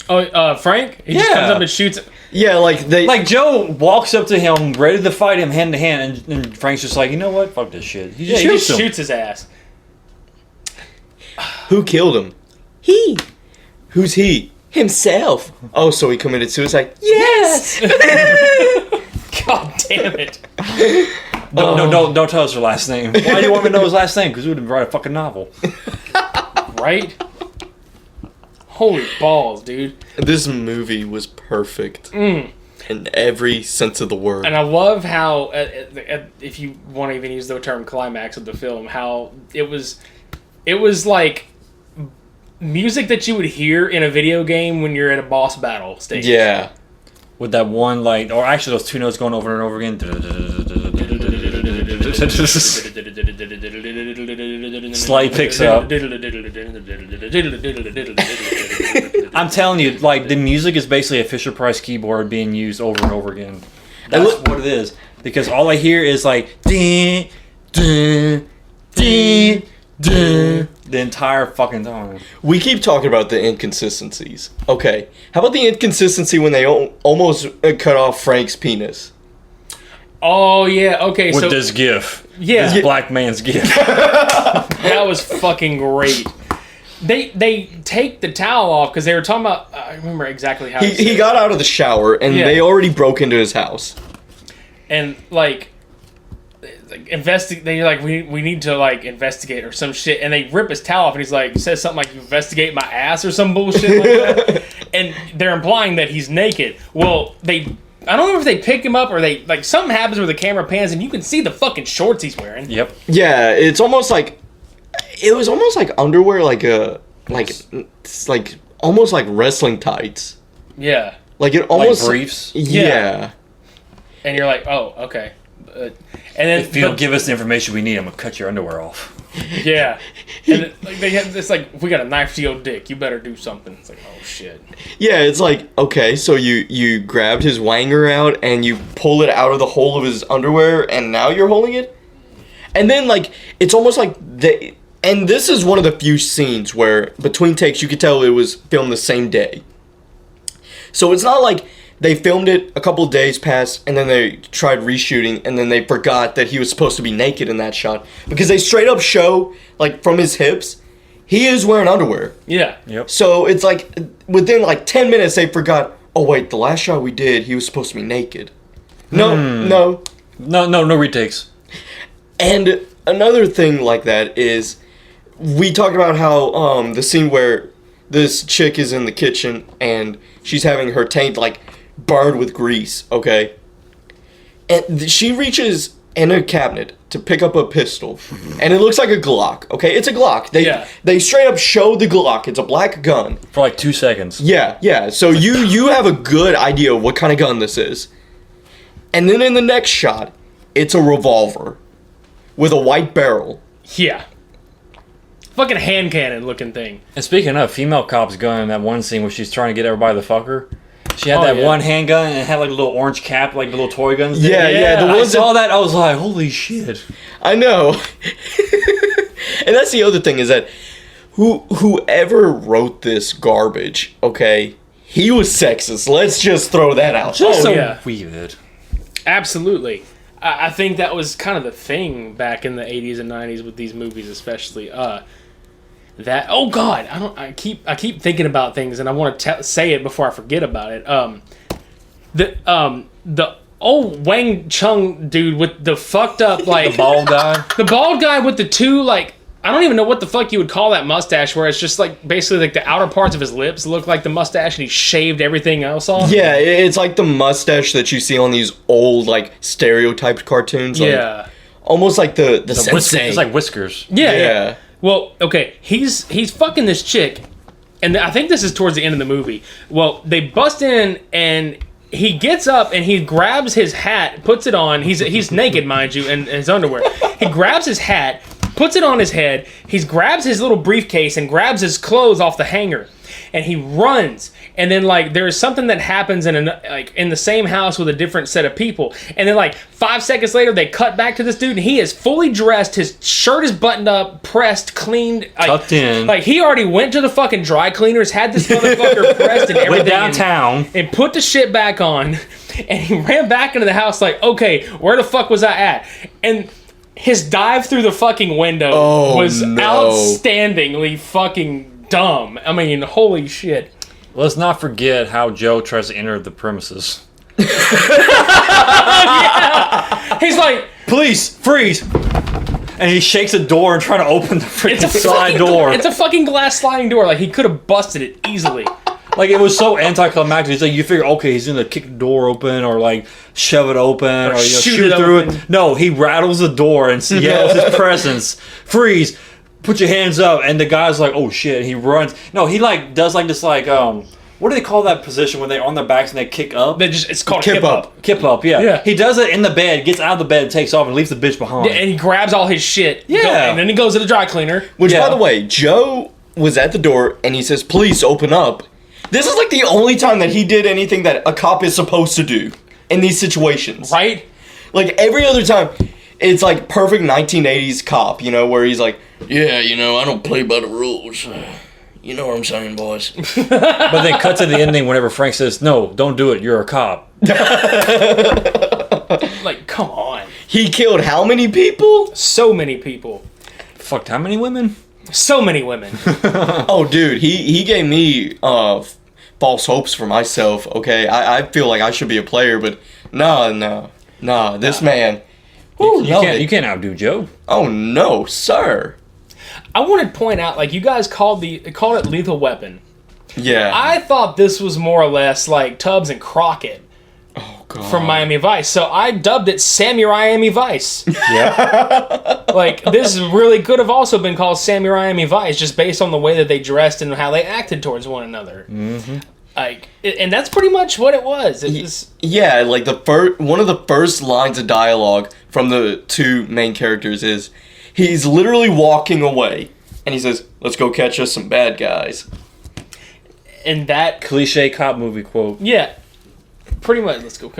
Oh, Frank? He just Yeah. comes up and shoots. Yeah, Like Joe walks up to him, ready to fight him hand to hand, and Frank's just like, you know what? Fuck this shit. He Yeah, just he shoots just him. shoots his ass. Who killed him? He. Who's he? Himself. Oh, so he committed suicide? Yes! God damn it. No, don't tell us her last name. Why do you want me to know his last name? Because we would write a fucking novel. Right? Holy balls, dude. This movie was perfect. In every sense of the word. And I love how, if you want to even use the term climax of the film, how it was like music that you would hear in a video game when you're at a boss battle stage. Yeah. With that one, like, or actually those two notes going over and over again. Slide picks up. I'm telling you, like, the music is basically a Fisher-Price keyboard being used over and over again. That's what it is. Because all I hear is, like, ding, ding, ding, ding, the entire fucking time. We keep talking about the inconsistencies. Okay. How about the inconsistency when they almost cut off Frank's penis? Oh, yeah, okay, With so... this gif. Yeah. This black man's gif. That was fucking great. They take the towel off because they were talking about... I remember exactly how He got out of the shower and Yeah. they already broke into his house. And, like they're like, we need to, like, investigate or some shit. And they rip his towel off and he's like, says something like, investigate my ass or some bullshit like that. And they're implying that he's naked. Well, I don't know if they pick him up or they, like, something happens where the camera pans and you can see the fucking shorts he's wearing. Yep. Yeah, it was almost like underwear, like almost like wrestling tights. Yeah. Like it almost Like briefs? Yeah. And you're like, oh, okay. And then If you don't give us the information we need, I'm going to cut your underwear off. yeah. And like, they have this, like, we got a knife to your dick. You better do something. It's like, oh, shit. Yeah, it's like, okay, so you grabbed his wanger out and you pull it out of the hole of his underwear and now you're holding it? And then, like, it's almost like and this is one of the few scenes where between takes you could tell it was filmed the same day. So it's not like they filmed it a couple days past and then they tried reshooting and then they forgot that he was supposed to be naked in that shot. Because they straight up show, like, from his hips, he is wearing underwear. Yeah. Yep. So it's like, within like 10 minutes they forgot, oh wait, the last shot we did, he was supposed to be naked. No. No retakes. And another thing like that is, we talked about how the scene where this chick is in the kitchen and she's having her taint like burned with grease, okay? And she reaches in a cabinet to pick up a pistol, and it looks like a Glock, okay? It's a Glock. They straight up show the Glock. It's a black gun. For like 2 seconds. Yeah. So you have a good idea of what kind of gun this is. And then in the next shot, it's a revolver with a white barrel. Yeah. Fucking hand cannon looking thing. And speaking of, female cop's gun in that one scene where she's trying to get everybody to fuck her. She had that one handgun and it had like a little orange cap, like the little toy guns. Yeah. The I ones saw that, I was like, holy shit. I know. And that's the other thing is that whoever wrote this garbage, okay, he was sexist. Let's just throw that out. Just so yeah. weird. Absolutely. I think that was kind of the thing back in the 80s and 90s with these movies, especially. That, oh god, I keep thinking about things and I want to say it before I forget about it. The old Wang Chung dude with the fucked up, like, The bald guy. the bald guy with the two, like, I don't even know what the fuck you would call that mustache, where it's just like basically like the outer parts of his lips look like the mustache, and he shaved everything else off. Yeah, it's like the mustache that you see on these old like stereotyped cartoons. Like, Yeah. almost like the sensei. It's like whiskers. Yeah. Well, okay, he's fucking this chick, and I think this is towards the end of the movie. Well, they bust in, and he gets up and he grabs his hat, puts it on. He's naked, mind you, in his underwear. He grabs his hat, puts it on his head. He grabs his little briefcase and grabs his clothes off the hanger, and he runs. And then like there's something that happens in the same house with a different set of people. And then like 5 seconds later, they cut back to this dude, and he is fully dressed. His shirt is buttoned up, pressed, cleaned, Tucked in. Like he already went to the fucking dry cleaners, had this motherfucker pressed and everything. Went downtown and put the shit back on. And he ran back into the house like, okay, where the fuck was I at? And his dive through the fucking window was outstandingly fucking dumb. I mean, holy shit. Let's not forget how Joe tries to enter the premises. Yeah. He's like, police, freeze! And he shakes a door and trying to open the freaking side door. It's a fucking glass sliding door. Like, he could have busted it easily. Like, it was so anticlimactic. It's like, you figure, okay, he's gonna kick the door open or, like, shove it open or shoot through it. No, he rattles the door and yells his presence. Freeze! Put your hands up. And the guy's like, oh, shit. He runs. No, he, like, does, like, this, like, what do they call that position when they're on their backs and they kick up? It's called kip up. Kip up, yeah. He does it in the bed, gets out of the bed, takes off, and leaves the bitch behind. Yeah, and he grabs all his shit. Yeah. And then he goes to the dry cleaner. Which, by the way, Joe was at the door, and he says, police, open up. This is, like, the only time that he did anything that a cop is supposed to do in these situations. Right? Like, every other time, it's, like, perfect 1980s cop, you know, where he's like, yeah, you know, I don't play by the rules. You know what I'm saying, boys? But then cut to the ending whenever Frank says, no, don't do it, you're a cop. Like, come on. He killed how many people? So many people. Fucked how many women? So many women. Oh, dude, he gave me false hopes for myself, okay? I feel like I should be a player, but nah, this man... You can't outdo Joe. Oh, no, sir. I want to point out, like, you guys called it Lethal Weapon. Yeah. I thought this was more or less like Tubbs and Crockett from Miami Vice, so I dubbed it Samurai Vice. Yeah. Like, this really could have also been called Samurai Vice, just based on the way that they dressed and how they acted towards one another. Mm-hmm. Like, and that's pretty much what it was. It was yeah, like one of the first lines of dialogue from the two main characters is, he's literally walking away, and he says, let's go catch us some bad guys. And that... Cliche cop movie quote. Yeah. Pretty much, let's go.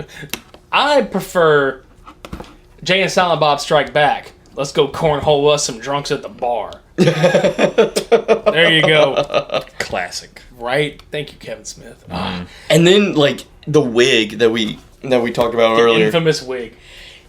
I prefer Jay and Silent Bob Strike Back. Let's go cornhole us some drunks at the bar. There you go. Classic. Right? Thank you, Kevin Smith. And then, like, the wig that we talked about earlier. Infamous wig.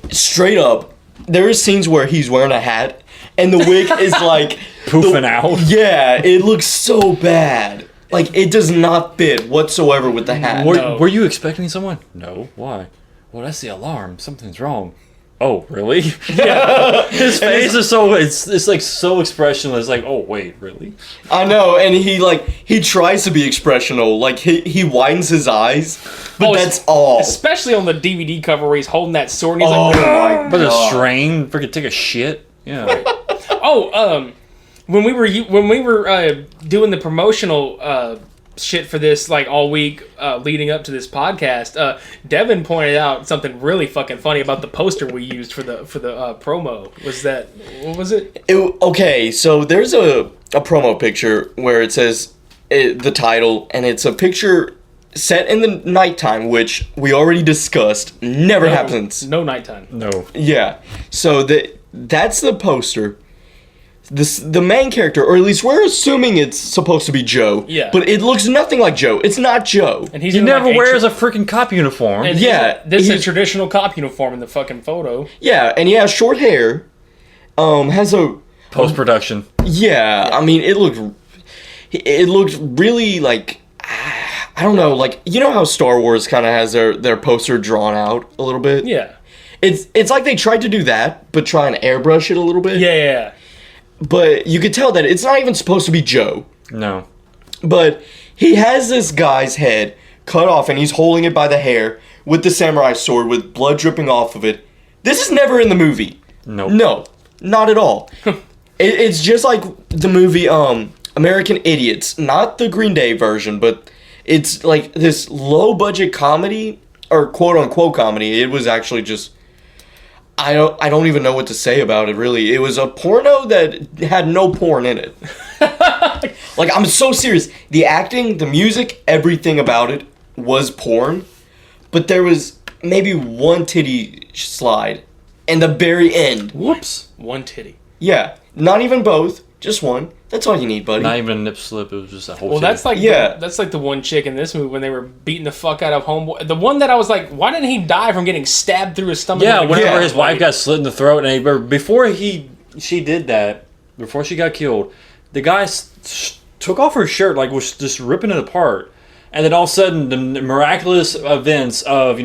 Straight up, there are scenes where he's wearing a hat, and the wig is, like... Poofing out. Yeah, it looks so bad. Like, it does not fit whatsoever with the hat. Were you expecting someone? No. Why? Well, that's the alarm. Something's wrong. Oh, really? Yeah. His face is so... It's like so expressionless. Like, oh, wait, really? I know, and he tries to be expressional. Like, he widens his eyes, but that's all. Especially on the DVD cover where he's holding that sword and he's like... my But a God. strain, freaking take a shit. Yeah. When we were doing the promotional shit for this, like, all week leading up to this podcast, Devin pointed out something really fucking funny about the poster we used for the promo. What was it? Okay, so there's a promo picture where it says the title, and it's a picture set in the nighttime, which we already discussed never happens. No nighttime. No. Yeah, so that's the poster. The main character, or at least we're assuming it's supposed to be Joe. Yeah. But it looks nothing like Joe. It's not Joe. And he's He in, never like, wears a freaking cop uniform. And Yeah, this is a he's- traditional cop uniform in the fucking photo. Yeah, and he has short hair. Has a... Post-production. Yeah, I mean, it looked really, like... I don't know, like, you know how Star Wars kind of has their poster drawn out a little bit? Yeah. It's like they tried to do that, but try and airbrush it a little bit. Yeah. but you could tell that it's not even supposed to be Joe. No. But he has this guy's head cut off and he's holding it by the hair with the samurai sword with blood dripping off of it. This is never in the movie. Nope. No, not at all. It's just like the movie American Idiots, not the Green Day version, but it's like this low budget comedy or quote unquote comedy. It was actually just I don't even know what to say about it really. It was a porno that had no porn in it. Like, I'm so serious. The acting, the music, everything about it was porn, but there was maybe one titty slide in the very end. Whoops. One titty. Yeah, not even both, just one. That's all you need, buddy. Not even a nip slip. It was just a whole. Well, titty. that's like Yeah. that's like the one chick in this movie when they were beating the fuck out of Homeboy. The one that I was like, why didn't he die from getting stabbed through his stomach? Yeah, with a whenever gun? his wife got slit in the throat, and before she did that, before she got killed, the guy took off her shirt, like was just ripping it apart, and then all of a sudden, the miraculous events of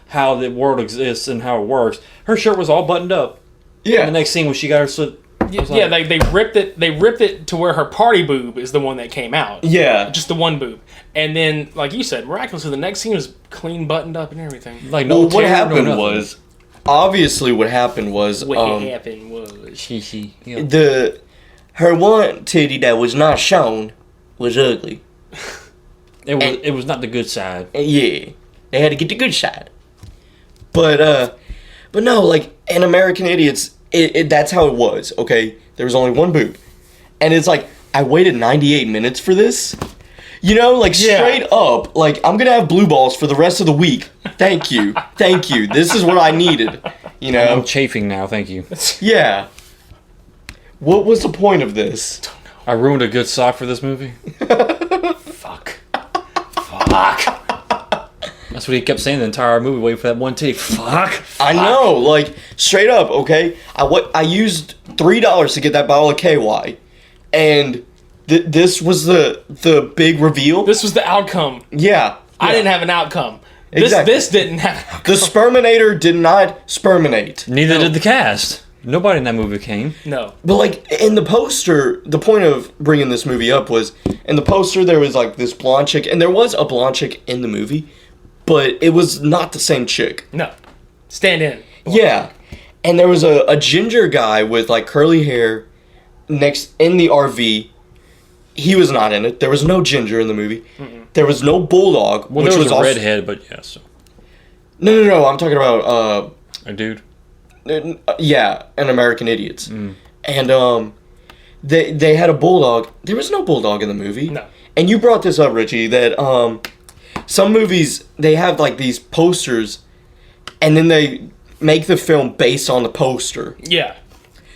how the world exists and how it works, her shirt was all buttoned up. Yeah. And the next scene when she got her slit. Yeah, they ripped it. They ripped it to where her party boob is the one that came out. Yeah. Just the one boob, and then like you said, miraculously, the next scene was clean, buttoned up, and everything. Like no. Well, what tear, no happened nothing. was, obviously, what happened was, What happened was She. Yeah. her one titty that was not shown was ugly. It was not the good side. Yeah, they had to get the good side. But no, like in American Idiots, that's how it was. Okay, there was only one boob, and it's like I waited 98 minutes for this. Like straight up, like I'm gonna have blue balls for the rest of the week. Thank you, thank you. This is what I needed. I'm chafing now. Thank you. Yeah. What was the point of this? I ruined a good sock for this movie. fuck. That's what he kept saying the entire movie, waiting for that one titty. Fuck. I know, like straight up. Okay, I used $3 to get that bottle of KY, and this was the big reveal. This was the outcome. Yeah, I didn't have an outcome. Exactly. This didn't have an outcome. The sperminator did not sperminate. Neither did the cast. Nobody in that movie came. No. But like in the poster, the point of bringing this movie up was in the poster there was like this blonde chick, and there was a blonde chick in the movie, but it was not the same chick. No. Stand in. Yeah, and there was a ginger guy with like curly hair next in the RV. He was not in it. There was no ginger in the movie. Mm-mm. There was no bulldog. Well, which there was a also... redhead, but yes. No. I'm talking about a dude. Yeah, an American Idiots. And they had a bulldog. There was no bulldog in the movie. No. And you brought this up, Richie, that some movies they have like these posters, and then they make the film based on the poster. Yeah.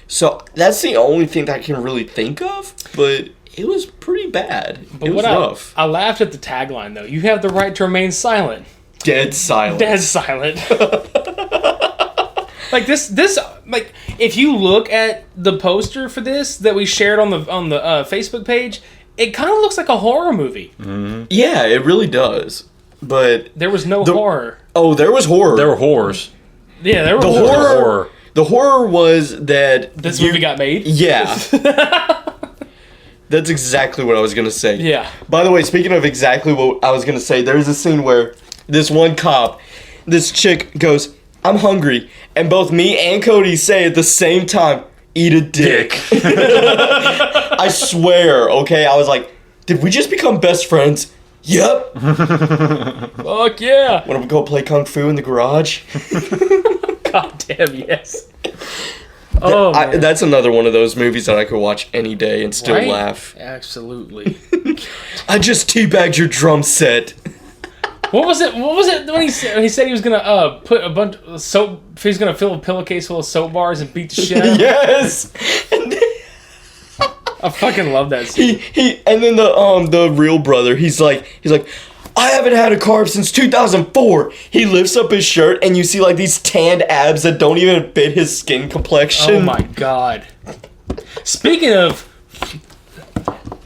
So that's the only thing that I can really think of, but it was pretty bad. But it was rough. I laughed at the tagline though. You have the right to remain silent. Dead silent. Dead silent. Like this, like if you look at the poster for this that we shared on the Facebook page, it kind of looks like a horror movie. Mm-hmm. Yeah, it really does. But there was no horror. Oh, there was horror. There were horrors. Yeah, there were horror. The horror was that this movie got made. Yeah. That's exactly what I was gonna say. Yeah. By the way, speaking of exactly what I was gonna say, there's a scene where this one cop, this chick goes, "I'm hungry," and both me and Cody say at the same time, "Eat a dick." I swear, okay? I was like, did we just become best friends? Yep. Fuck yeah. Wanna go play Kung Fu in the garage? God damn, yes. That's another one of those movies that I could watch any day and still laugh. Absolutely. I just teabagged your drum set. What was it when he said he was gonna put a bunch of soap? He was gonna fill a pillowcase full of soap bars and beat the shit out of him? Yes. I fucking love that scene. And then the real brother, he's like, I haven't had a carb since 2004. He lifts up his shirt and you see like these tanned abs that don't even fit his skin complexion. Oh my god. Speaking of,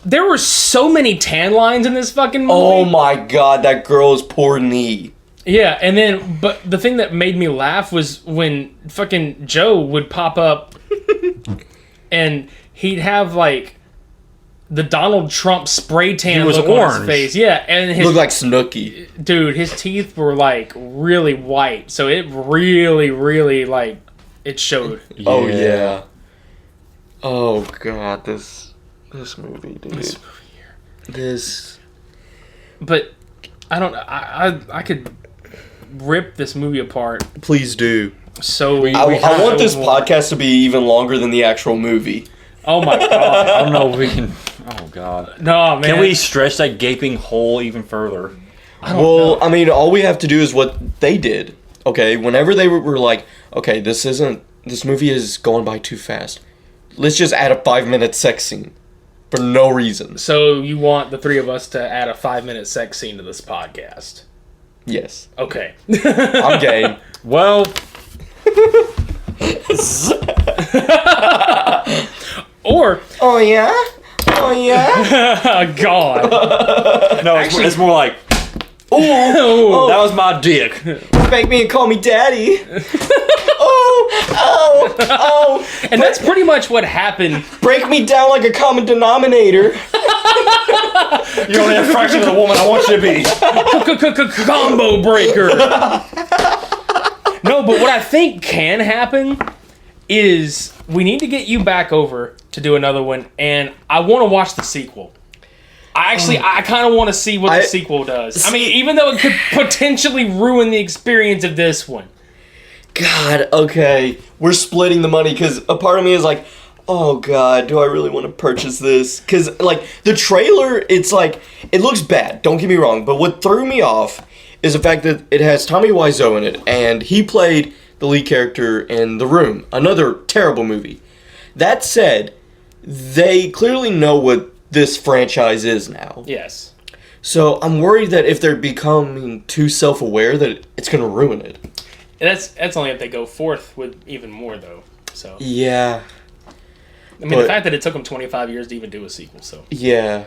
there were so many tan lines in this fucking movie. Oh my god, that girl's poor knee. Yeah, and then, but the thing that made me laugh was when fucking Joe would pop up and he'd have like the Donald Trump spray tan He was look on orange. his face. Yeah, and his Looked like Snooki. dude, his teeth were like really white, so it really, really like it showed. Oh yeah. Oh god, this movie, dude. This movie here. This. But I don't. I could rip this movie apart. Please do. So I want this podcast to be even longer than the actual movie. Oh my god! I don't know if we can. Oh god. No man. Can we stretch that gaping hole even further? Well, I mean, all we have to do is what they did. Okay, whenever they were like, okay, this movie is going by too fast. Let's just add a 5-minute sex scene for no reason. So you want the three of us to add a 5-minute sex scene to this podcast? Yes, Okay. I'm game. Well, Or Oh yeah, oh yeah. God. no, it's more like, oh, that was my dick. Spank me and call me daddy. Oh. And that's pretty much what happened. Break me down like a common denominator. You're only a fraction of the woman I want you to be. Combo breaker. No, but what I think can happen is we need to get you back over to do another one, and I want to watch the sequel. I kind of want to see what the sequel does. I mean, even though it could potentially ruin the experience of this one. God, okay. We're splitting the money because a part of me is like, oh God, do I really want to purchase this? Because, like, the trailer, it's like, it looks bad, don't get me wrong, but what threw me off is the fact that it has Tommy Wiseau in it, and he played the lead character in The Room, another terrible movie. That said, they clearly know what this franchise is now. Yes. So I'm worried that if they're becoming too self-aware that it's going to ruin it. And that's only if they go forth with even more, though. So Yeah. I mean, the fact that it took them 25 years to even do a sequel, so. Yeah.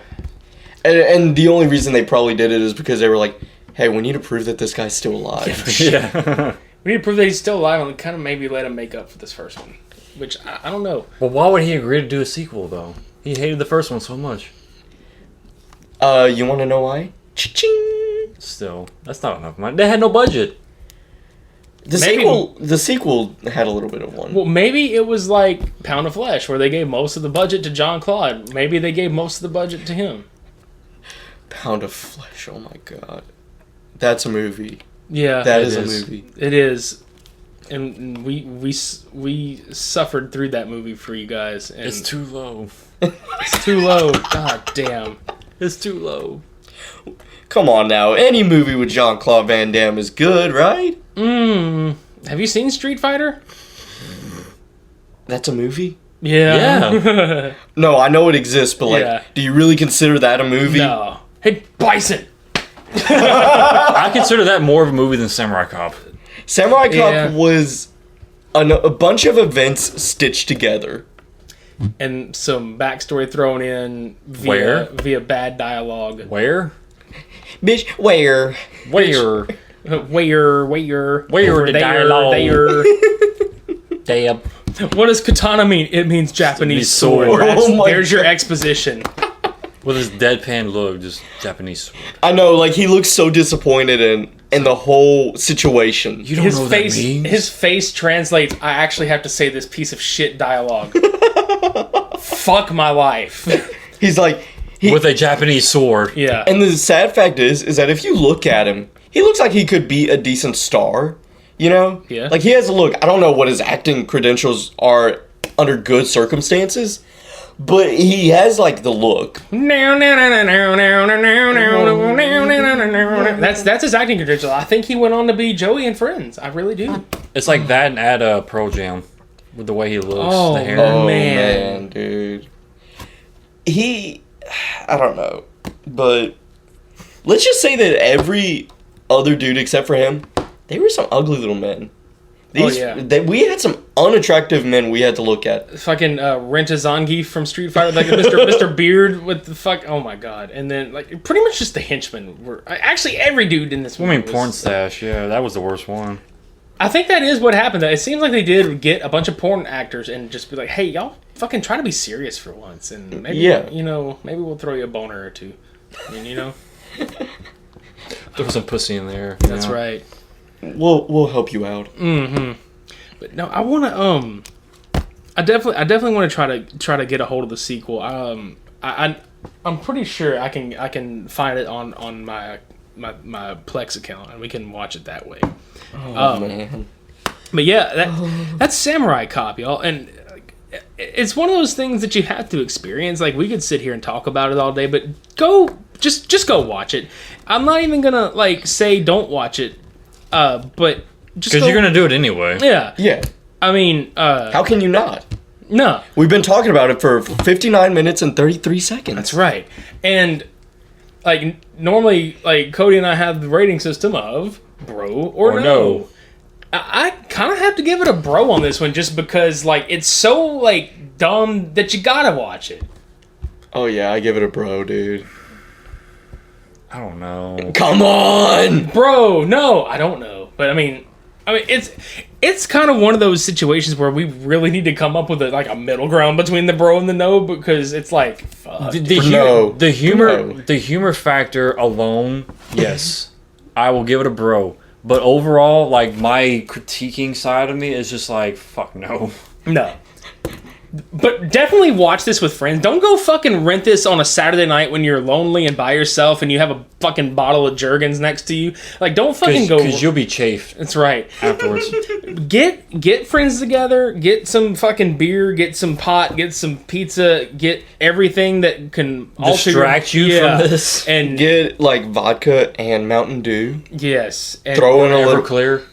And the only reason they probably did it is because they were like, hey, we need to prove that this guy's still alive. Yeah. We need to prove that he's still alive and kind of maybe let him make up for this first one. Which, I don't know. Well, why would he agree to do a sequel, though? He hated the first one so much. You want to know why? Cha-ching! Still, that's not enough money. They had no budget. The sequel had a little bit of one. Well, maybe it was like Pound of Flesh, where they gave most of the budget to John Claude. Maybe they gave most of the budget to him. Pound of Flesh, oh my god. That's a movie. Yeah. That is a movie. It is. And we suffered through that movie for you guys. And It's too low. it's too low. God damn. It's too low. Come on now. Any movie with Jean-Claude Van Damme is good, right? Have you seen Street Fighter? That's a movie? Yeah. No, I know it exists, but like, Yeah. do you really consider that a movie? No. Hey, Bison! I consider that more of a movie than Samurai Cop. Samurai Cop Yeah. was a bunch of events stitched together. And some backstory thrown in Where? via bad dialogue. Where? Bitch, where? Where? Where the dialogue? there. Dab. What does katana mean? It means Japanese sword. sword. Oh my There's your God. exposition. With his deadpan look, just Japanese sword. I know, like, he looks so disappointed in the whole situation. You don't His know what face that means? his face translates, I actually have to say this piece of shit dialogue. Fuck my life. He's like, With a Japanese sword. Yeah. and the sad fact is that if you look at him, he looks like he could be a decent star, you know? Yeah. Like, he has a look. I don't know what his acting credentials are under good circumstances, but he has, like, the look. That's his acting credential. I think he went on to be Joey in Friends. I really do. It's like that and add Pearl Jam. With the way he looks. Oh, the hair. Oh, Man. man, dude. I don't know, but let's just say that every other dude except for him, they were some ugly little men. We had some unattractive men we had to look at. Fucking Renta Zangief from Street Fighter, like Mr. Beard with the fuck. Oh my god! And then like pretty much just the henchmen were actually every dude in this I movie. mean, porn stash. Yeah, that was the worst one. I think that is what happened. It seems like they did get a bunch of porn actors and just be like, "Hey, y'all fucking try to be serious for once, and maybe maybe we'll throw you a boner or two. I mean, Throw some pussy in there. That's right. We'll help you out. Mm-hmm. But no, I want to. I definitely want to try to get a hold of the sequel. I'm pretty sure I can find it on my Plex account, and we can watch it that way. Oh man. But yeah, that's Samurai Cop, y'all, and it's one of those things that you have to experience. Like, we could sit here and talk about it all day, but just go watch it. I'm not even gonna say don't watch it, but just because you're gonna do it anyway. Yeah. Yeah. I mean, how can you not? No. We've been talking about it for 59 minutes and 33 seconds. That's right. And normally, Cody and I have the rating system of bro or no. I kind of have to give it a bro on this one, just because it's so dumb that you gotta watch it. Oh yeah, I give it a bro, dude. I don't know. Come on, bro. No, I don't know, but I mean, it's kind of one of those situations where we really need to come up with a middle ground between the bro and the no, because it's fuck. The humor factor alone, yes, I will give it a bro. But overall, my critiquing side of me is just fuck no. No. But definitely watch this with friends. Don't go fucking rent this on a Saturday night when you're lonely and by yourself and you have a fucking bottle of Jergens next to you. Don't fucking go... Because you'll be chafed. That's right. Afterwards. Get friends together. Get some fucking beer. Get some pot. Get some pizza. Get everything that can... distract you from this. And get, vodka and Mountain Dew. Yes. And throw in a little... Everclear.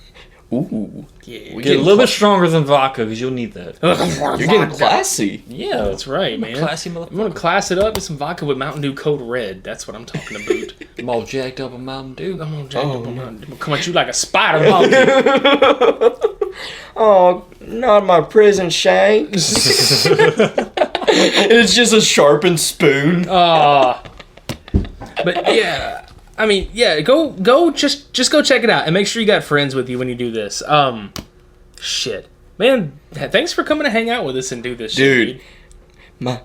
Ooh. Yeah. Get a little bit stronger than vodka, because you'll need that. You're getting classy. Yeah, that's right, man. Classy motherfucker. I'm gonna class it up with some vodka with Mountain Dew Code Red. That's what I'm talking about. I'm all jacked up on Mountain Dew. I'm all jacked up on Mountain Dew. Come at you like a spider monkey. Oh, not my prison shank. It's just a sharpened spoon. But yeah. I mean, yeah, go, just go check it out, and make sure you got friends with you when you do this. Shit, man, thanks for coming to hang out with us and do this shit, dude. My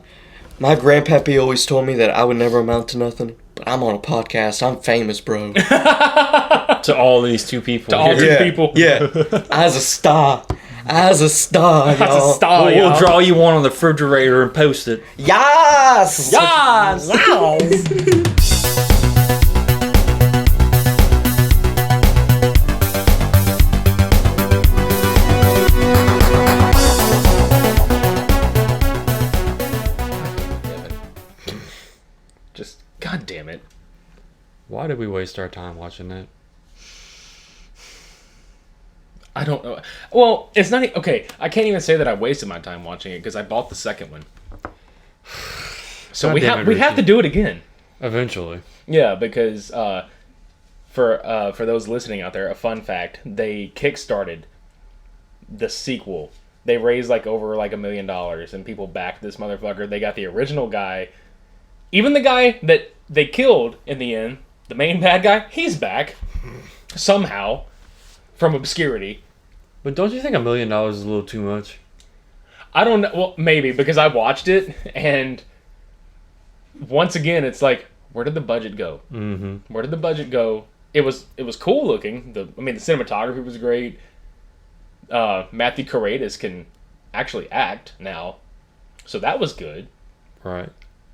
grandpappy always told me that I would never amount to nothing, but I'm on a podcast. I'm famous, bro. To all these two people. To all two people. Yeah, as a star. As a star, y'all. As a star, We'll draw you one on the refrigerator and post it. Yes! Yes! God damn it. Why did we waste our time watching that? I don't know. Well, it's not... Okay, I can't even say that I wasted my time watching it, because I bought the second one. So we have to do it again. Eventually. Yeah, because for those listening out there, a fun fact, they kickstarted the sequel. They raised over $1 million, and people backed this motherfucker. They got the original guy... Even the guy that they killed in the end, the main bad guy, he's back. Somehow. From obscurity. But don't you think $1 million is a little too much? I don't know. Well, maybe, because I watched it, and once again, it's where did the budget go? Mm-hmm. Where did the budget go? It was cool looking. The cinematography was great. Matthew Karedas can actually act now. So that was good. Right.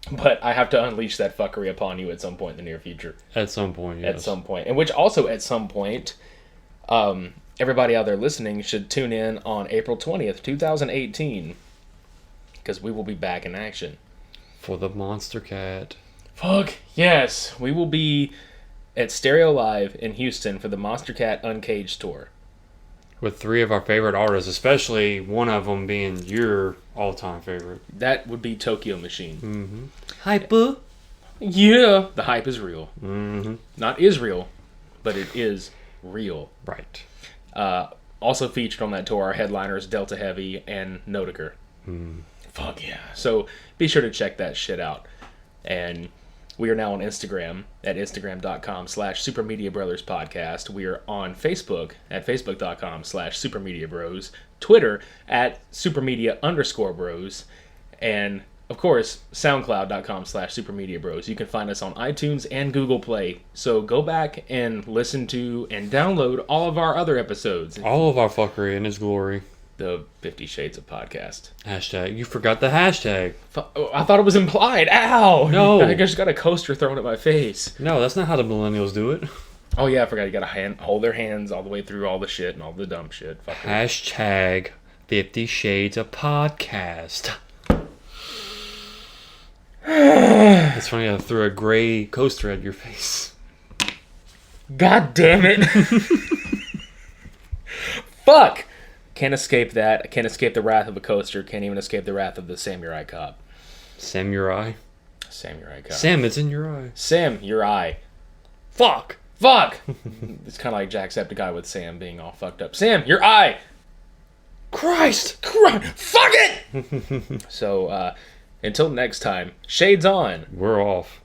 But I have to unleash that fuckery upon you at some point in the near future. At some point, yes. At some point. And which also, at some point, everybody out there listening should tune in on April 20th, 2018. Because we will be back in action. For the Monster Cat. Fuck, yes. We will be at Stereo Live in Houston for the Monster Cat Uncaged tour. With 3 of our favorite artists, especially one of them being your all-time favorite. That would be Tokyo Machine. Mm-hmm. Hype, boo. Yeah. The hype is real. Mm-hmm. Not Israel, but it is real. Right. Also featured on that tour are headliners Delta Heavy and Notiker. Mm. Fuck yeah. So be sure to check that shit out. And we are now on Instagram at instagram.com/Super Media Brothers Podcast. We are on Facebook at facebook.com/Super Media Bros. Twitter at Super Media _Bros. And, of course, soundcloud.com/supermediabros. You can find us on iTunes and Google Play. So go back and listen to and download all of our other episodes. All of our fuckery in its glory. The 50 Shades of Podcast. Hashtag. You forgot the hashtag. I thought it was implied. Ow! No. I just got a coaster thrown at my face. No, that's not how the millennials do it. Oh, yeah, I forgot. You gotta hold their hands all the way through all the shit and all the dumb shit. Fuck it. Hashtag 50 Shades of Podcast. It's funny, I threw a gray coaster at your face. God damn it. Fuck! Can't escape that. I can't escape the wrath of a coaster. Can't even escape the wrath of the samurai cop. Samurai? Samurai cop. Sam, it's in your eye. Sam, your eye. Fuck! Fuck! It's kind of like Jacksepticeye with Sam being all fucked up. Sam, your eye! Christ! Fuck it! So, until next time, shades on. We're off.